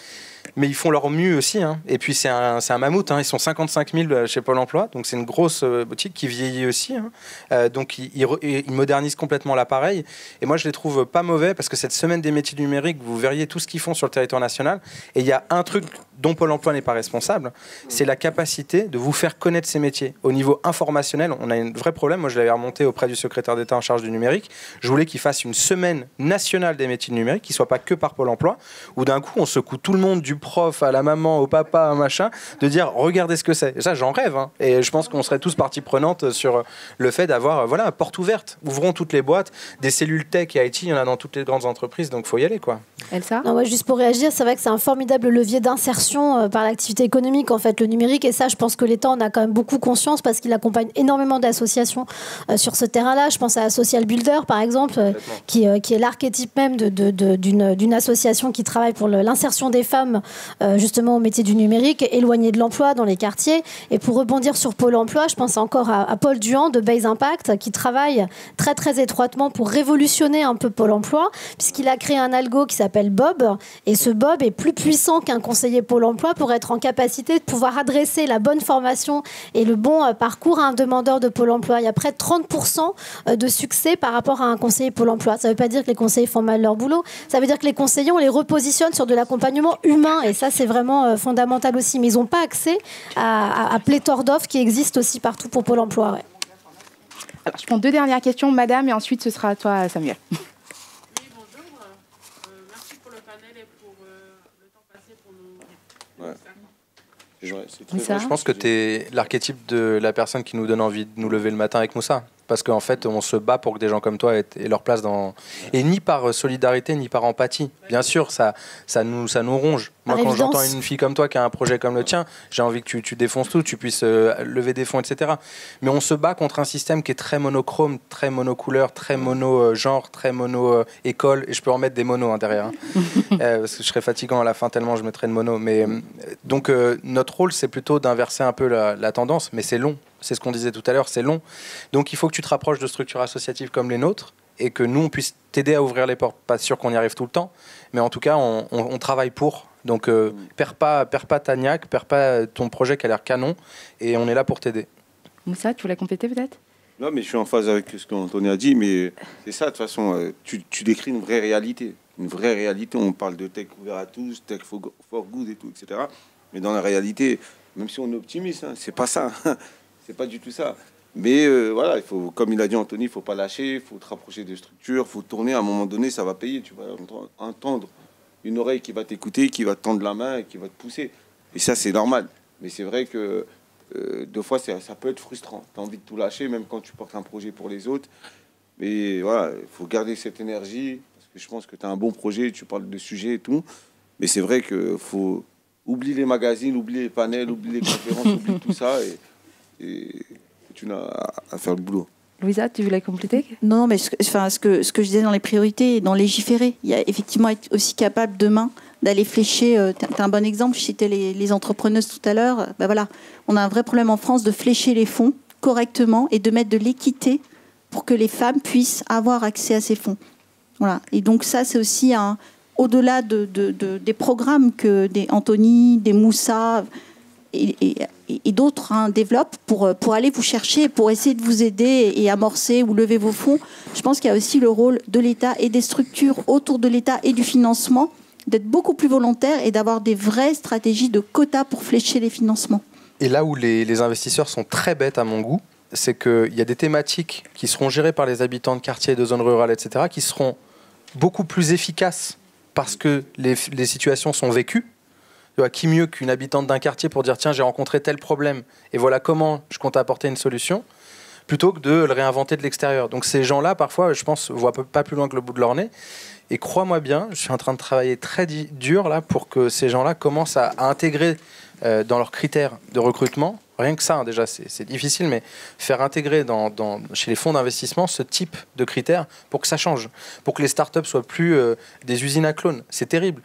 Mais ils font leur mieux aussi, hein. Et puis c'est un mammouth, hein. Ils sont 55 000 chez Pôle emploi, donc c'est une grosse boutique qui vieillit aussi, hein. Donc ils modernisent complètement l'appareil. Et moi je les trouve pas mauvais, parce que cette semaine des métiers du numérique, vous verriez tout ce qu'ils font sur le territoire national. Et il y a un truc dont Pôle emploi n'est pas responsable, c'est la capacité de vous faire connaître ces métiers. Au niveau informationnel, on a un vrai problème. Moi je l'avais remonté auprès du secrétaire d'État en charge du numérique. Je voulais qu'il fasse une semaine nationale des métiers du numérique, qui ne soit pas que par Pôle emploi, où d'un coup on secoue tout le monde, du prof à la maman, au papa, à machin, de dire regardez ce que c'est. Et ça, j'en rêve, hein. Et je pense qu'on serait tous partie prenante sur le fait d'avoir porte ouverte. Ouvrons toutes les boîtes, des cellules tech et IT, il y en a dans toutes les grandes entreprises, donc il faut y aller, quoi. Elsa ? Non, ouais, juste pour réagir, c'est vrai que c'est un formidable levier d'insertion par l'activité économique, en fait, le numérique. Et ça, je pense que l'État en a quand même beaucoup conscience, parce qu'il accompagne énormément d'associations sur ce terrain-là. Je pense à Social Builder, par exemple, qui est l'archétype même d'une association qui travaille pour l'insertion des femmes justement au métier du numérique, éloignées de l'emploi dans les quartiers. Et pour rebondir sur Pôle emploi, je pense encore à Paul Duhan de Base Impact, qui travaille très très étroitement pour révolutionner un peu Pôle emploi, puisqu'il a créé un algo qui s'appelle Bob, et ce Bob est plus puissant qu'un conseiller Pôle emploi pour être en capacité de pouvoir adresser la bonne formation et le bon parcours à un demandeur de Pôle emploi. Il y a près de 30% de succès par rapport à un conseiller Pôle emploi. Ça ne veut pas dire que les conseillers font mal leur boulot, ça veut dire que les conseillers, on les repositionne sur de l'accompagnement humain, et ça c'est vraiment fondamental aussi. Mais ils n'ont pas accès à pléthore d'offres qui existent aussi partout pour Pôle emploi. Ouais. Alors, je prends 2 dernières questions, madame, et ensuite ce sera à toi, Samuel. Oui, bonjour. Merci pour le panel et pour le temps passé pour nous. Ouais. Je pense que tu es l'archétype de la personne qui nous donne envie de nous lever le matin avec Moussa. Parce qu'en fait, on se bat pour que des gens comme toi aient leur place dans... Et ni par solidarité, ni par empathie. Bien sûr, ça nous ronge. Moi, quand j'entends une fille comme toi qui a un projet comme le tien, j'ai envie que tu défonces tout, tu puisses lever des fonds, etc. Mais on se bat contre un système qui est très monochrome, très monocouleur, très mono-genre, très mono-école. Et je peux en mettre des monos derrière. Hein. Parce que je serais fatigant à la fin tellement je mettrais de mono. Mais, donc, notre rôle, c'est plutôt d'inverser un peu la tendance. Mais c'est long. C'est ce qu'on disait tout à l'heure, c'est long. Donc il faut que tu te rapproches de structures associatives comme les nôtres et que nous, on puisse t'aider à ouvrir les portes. Pas sûr qu'on y arrive tout le temps, mais en tout cas, on travaille pour. Donc perds pas ta niaque, perds pas ton projet qui a l'air canon, et on est là pour t'aider. Moussa, tu voulais compléter peut-être ? Non, mais je suis en phase avec ce qu'Anthony a dit, mais c'est ça, de toute façon, tu décris une vraie réalité. Une vraie réalité, on parle de tech ouvert à tous, tech for good et tout, etc. Mais dans la réalité, même si on est optimiste, hein, c'est pas ça. C'est pas du tout ça. Mais voilà, il faut, comme il a dit Anthony, il faut pas lâcher, il faut te rapprocher des structures, il faut tourner. À un moment donné, ça va payer. Tu vas entendre une oreille qui va t'écouter, qui va te tendre la main et qui va te pousser. Et ça, c'est normal. Mais c'est vrai que deux fois, ça peut être frustrant. Tu as envie de tout lâcher, même quand tu portes un projet pour les autres. Mais voilà, il faut garder cette énergie. Parce que je pense que tu as un bon projet, tu parles de sujets et tout. Mais c'est vrai qu'il faut oublier les magazines, oublier les panels, oublier les conférences, oublier tout ça. Et tu n'as à faire le boulot. Louisa, tu voulais compléter ? Non, mais ce que je disais dans les priorités, dans légiférer, il y a effectivement être aussi capable demain d'aller flécher. Tu as un bon exemple, je citais les entrepreneuses tout à l'heure. Ben voilà, on a un vrai problème en France de flécher les fonds correctement et de mettre de l'équité pour que les femmes puissent avoir accès à ces fonds. Voilà. Et donc ça, c'est aussi au-delà des programmes que des Anthony, des Moussa et d'autres développent pour aller vous chercher, pour essayer de vous aider et amorcer ou lever vos fonds. Je pense qu'il y a aussi le rôle de l'État et des structures autour de l'État et du financement d'être beaucoup plus volontaires et d'avoir des vraies stratégies de quotas pour flécher les financements. Et là où les investisseurs sont très bêtes à mon goût, c'est qu'il y a des thématiques qui seront gérées par les habitants de quartiers, de zones rurales, etc., qui seront beaucoup plus efficaces parce que les situations sont vécues. Tu vois, qui mieux qu'une habitante d'un quartier pour dire tiens, j'ai rencontré tel problème et voilà comment je compte apporter une solution, plutôt que de le réinventer de l'extérieur. Donc ces gens-là, parfois, je pense, voient pas plus loin que le bout de leur nez. Et crois-moi bien, je suis en train de travailler très dur là pour que ces gens-là commencent à intégrer dans leurs critères de recrutement, rien que ça, hein, déjà, c'est difficile, mais faire intégrer chez les fonds d'investissement ce type de critères pour que ça change, pour que les startups soient plus des usines à clones. C'est terrible.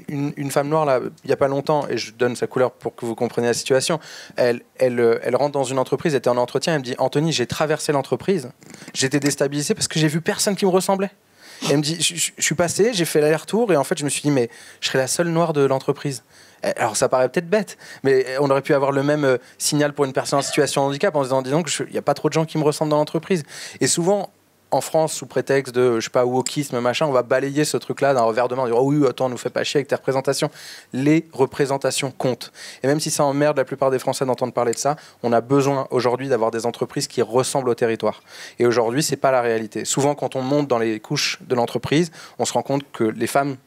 Une femme noire, là, il n'y a pas longtemps, et je donne sa couleur pour que vous compreniez la situation, elle rentre dans une entreprise, elle était en entretien, elle me dit « Anthony, j'ai traversé l'entreprise, j'étais déstabilisé parce que j'ai vu personne qui me ressemblait. » Elle me dit, je suis passé, j'ai fait l'aller-retour et en fait je me suis dit mais je serais la seule noire de l'entreprise. Alors ça paraît peut-être bête, mais on aurait pu avoir le même signal pour une personne en situation de handicap en se disant disons qu'il n'y a pas trop de gens qui me ressemblent dans l'entreprise. Et souvent en France, sous prétexte de, je sais pas, wokisme, machin, on va balayer ce truc-là d'un revers de main, on va dire oh oui, attends, nous fais pas chier avec tes représentations. Les représentations comptent. Et même si ça emmerde la plupart des Français d'entendre parler de ça, on a besoin aujourd'hui d'avoir des entreprises qui ressemblent au territoire. Et aujourd'hui, c'est pas la réalité. Souvent, quand on monte dans les couches de l'entreprise, on se rend compte que les femmes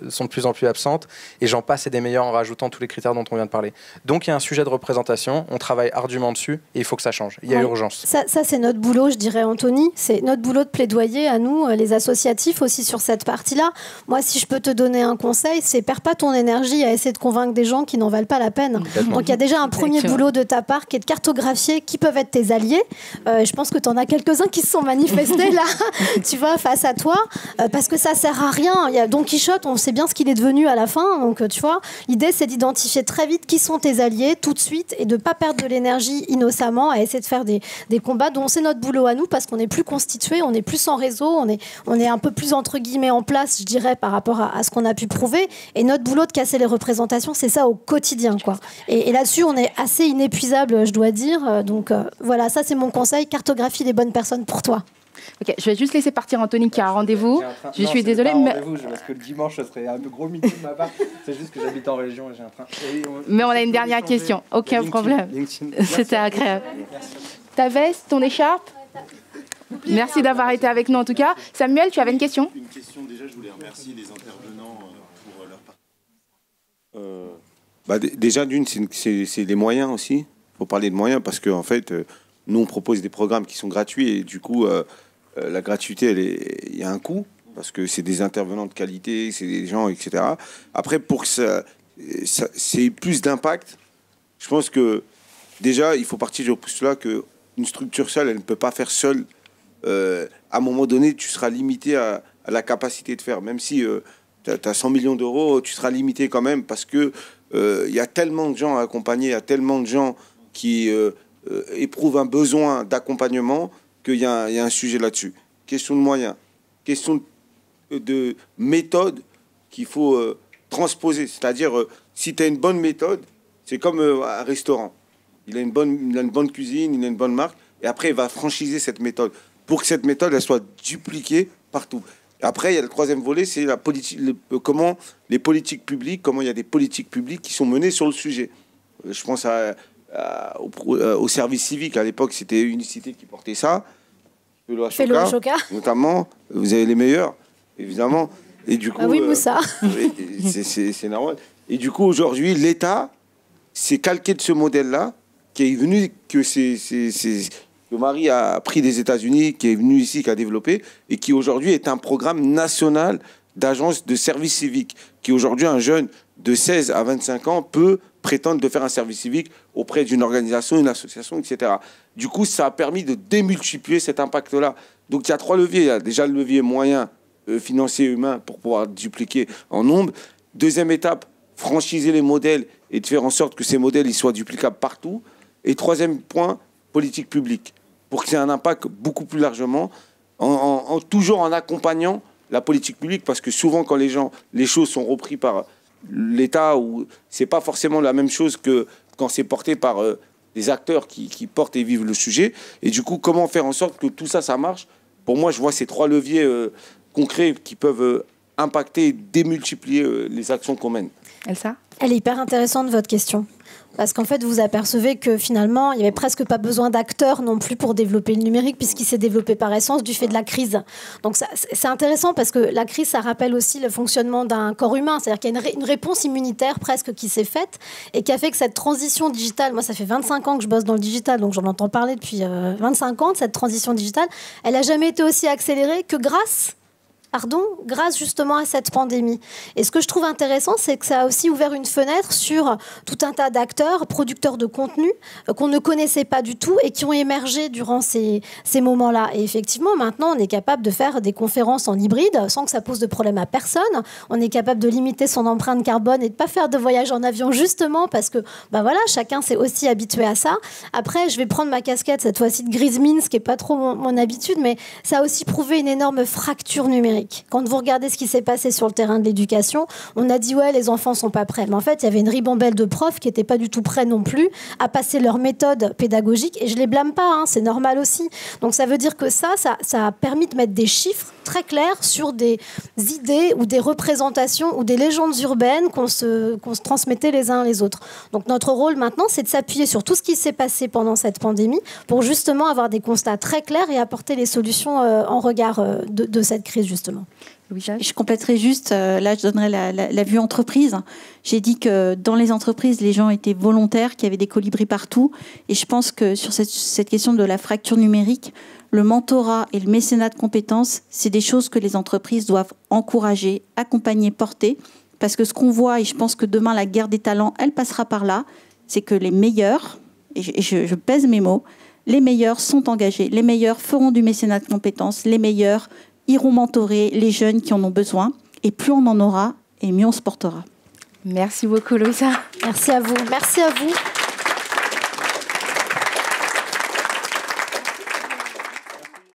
sont de plus en plus absentes et j'en passe et des meilleurs en rajoutant tous les critères dont on vient de parler. Donc il y a un sujet de représentation, on travaille ardument dessus et il faut que ça change. Il y a urgence. Ça c'est notre boulot, je dirais, Anthony. C'est notre boulot de plaidoyer à nous, les associatifs, aussi sur cette partie-là. Moi, si je peux te donner un conseil, c'est perds pas ton énergie à essayer de convaincre des gens qui n'en valent pas la peine. Donc il y a déjà un premier boulot de ta part qui est de cartographier qui peuvent être tes alliés. Je pense que tu en as quelques-uns qui se sont manifestés là, tu vois, face à toi, parce que ça sert à rien. Il y a Don Quichotte, on sait bien ce qu'il est devenu à la fin. Donc, tu vois, l'idée, c'est d'identifier très vite qui sont tes alliés tout de suite et de ne pas perdre de l'énergie innocemment à essayer de faire des combats dont c'est notre boulot à nous parce qu'on est plus constitué, on est plus en réseau, on est un peu plus, entre guillemets, en place, je dirais, par rapport à ce qu'on a pu prouver. Et notre boulot de casser les représentations, c'est ça au quotidien, quoi. Et là-dessus, on est assez inépuisable, je dois dire. Donc, voilà, ça, c'est mon conseil. Cartographie les bonnes personnes pour toi. Ok, je vais juste laisser partir Anthony qui a un rendez-vous. Je suis désolée. Parce que le dimanche, ça serait un peu gros meeting de ma part. C'est juste que j'habite en région et j'ai un train. Mais on a une dernière question. Aucun problème. C'était agréable. Ta veste, ton écharpe. Merci d'avoir été avec nous en tout cas. Samuel, tu avais une question? Une question, déjà, je voulais remercier les intervenants pour leur participation. Déjà, d'une, c'est les moyens aussi. Il faut parler de moyens parce qu'en fait, nous, on propose des programmes qui sont gratuits et du coup, la gratuité, il y a un coût parce que c'est des intervenants de qualité, c'est des gens, etc. Après, pour que ça ait plus d'impact, je pense que déjà, il faut partir du postulat qu'une structure seule, elle ne peut pas faire seule. À un moment donné, tu seras limité à la capacité de faire. Même si tu as 100 millions d'euros, tu seras limité quand même parce que il y a tellement de gens à accompagner, il y a tellement de gens qui éprouvent un besoin d'accompagnement qu'il y a un sujet là-dessus. Question de moyens, question de méthode qu'il faut transposer. C'est-à-dire, si tu as une bonne méthode, c'est comme un restaurant. Il a une bonne cuisine, il a une bonne marque, et après, il va franchiser cette méthode pour que cette méthode elle soit dupliquée partout. Après, il y a le troisième volet, c'est la politique, comment les politiques publiques, comment il y a des politiques publiques qui sont menées sur le sujet. Je pense au service civique. À l'époque, c'était Unicité qui portait ça. Fellow Ashoka, notamment. Vous avez les meilleurs, évidemment. Et du coup, ah oui, Moussa. C'est normal. Et du coup, aujourd'hui, l'État s'est calqué de ce modèle-là, qui est venu, que Marie a pris des États-Unis, qui est venu ici, qui a développé, et qui aujourd'hui est un programme national d'agence de service civique, qui aujourd'hui, un jeune de 16 à 25 ans peut prétendre de faire un service civique auprès d'une organisation, une association, etc. Du coup, ça a permis de démultiplier cet impact-là. Donc, il y a 3 leviers. Il y a déjà le levier moyen, financier, humain, pour pouvoir dupliquer en nombre. Deuxième étape, franchiser les modèles et de faire en sorte que ces modèles ils soient duplicables partout. Et troisième point, politique publique, pour que ça ait un impact beaucoup plus largement, toujours en accompagnant la politique publique, parce que souvent, quand les choses sont reprises par l'État, c'est pas forcément la même chose que quand c'est porté par des acteurs qui portent et vivent le sujet. Et du coup, comment faire en sorte que tout ça, ça marche? Pour moi, je vois ces 3 leviers concrets qui peuvent impacter et démultiplier les actions qu'on mène. Elsa ? Elle est hyper intéressante, votre question. Parce qu'en fait, vous apercevez que finalement, il n'y avait presque pas besoin d'acteurs non plus pour développer le numérique, puisqu'il s'est développé par essence du fait de la crise. Donc c'est intéressant parce que la crise, ça rappelle aussi le fonctionnement d'un corps humain. C'est-à-dire qu'il y a une réponse immunitaire presque qui s'est faite et qui a fait que cette transition digitale, moi ça fait 25 ans que je bosse dans le digital, donc j'en entends parler depuis 25 ans de cette transition digitale, elle n'a jamais été aussi accélérée que grâce justement à cette pandémie. Et ce que je trouve intéressant, c'est que ça a aussi ouvert une fenêtre sur tout un tas d'acteurs, producteurs de contenu qu'on ne connaissait pas du tout et qui ont émergé durant ces moments-là. Et effectivement, maintenant, on est capable de faire des conférences en hybride sans que ça pose de problème à personne. On est capable de limiter son empreinte carbone et de ne pas faire de voyage en avion justement parce que voilà, chacun s'est aussi habitué à ça. Après, je vais prendre ma casquette cette fois-ci de grise mine, ce qui n'est pas trop mon habitude, mais ça a aussi prouvé une énorme fracture numérique. Quand vous regardez ce qui s'est passé sur le terrain de l'éducation, on a dit ouais, les enfants sont pas prêts. Mais en fait, il y avait une ribambelle de profs qui n'étaient pas du tout prêts non plus à passer leur méthode pédagogique. Et je les blâme pas, c'est normal aussi. Donc ça veut dire que ça a permis de mettre des chiffres très clairs sur des idées ou des représentations ou des légendes urbaines qu'on se transmettait les uns les autres. Donc notre rôle maintenant, c'est de s'appuyer sur tout ce qui s'est passé pendant cette pandémie pour justement avoir des constats très clairs et apporter les solutions en regard de cette crise justement. Je compléterai juste, là je donnerai la vue entreprise. J'ai dit que dans les entreprises, les gens étaient volontaires, qu'il y avait des colibris partout. Et je pense que sur cette question de la fracture numérique, le mentorat et le mécénat de compétences, c'est des choses que les entreprises doivent encourager, accompagner, porter. Parce que ce qu'on voit, et je pense que demain la guerre des talents, elle passera par là, c'est que les meilleurs, et je pèse mes mots, les meilleurs sont engagés, les meilleurs feront du mécénat de compétences, les meilleurs iront mentorer les jeunes qui en ont besoin. Et plus on en aura, et mieux on se portera. Merci beaucoup, Louisa. Merci à vous. Merci à vous.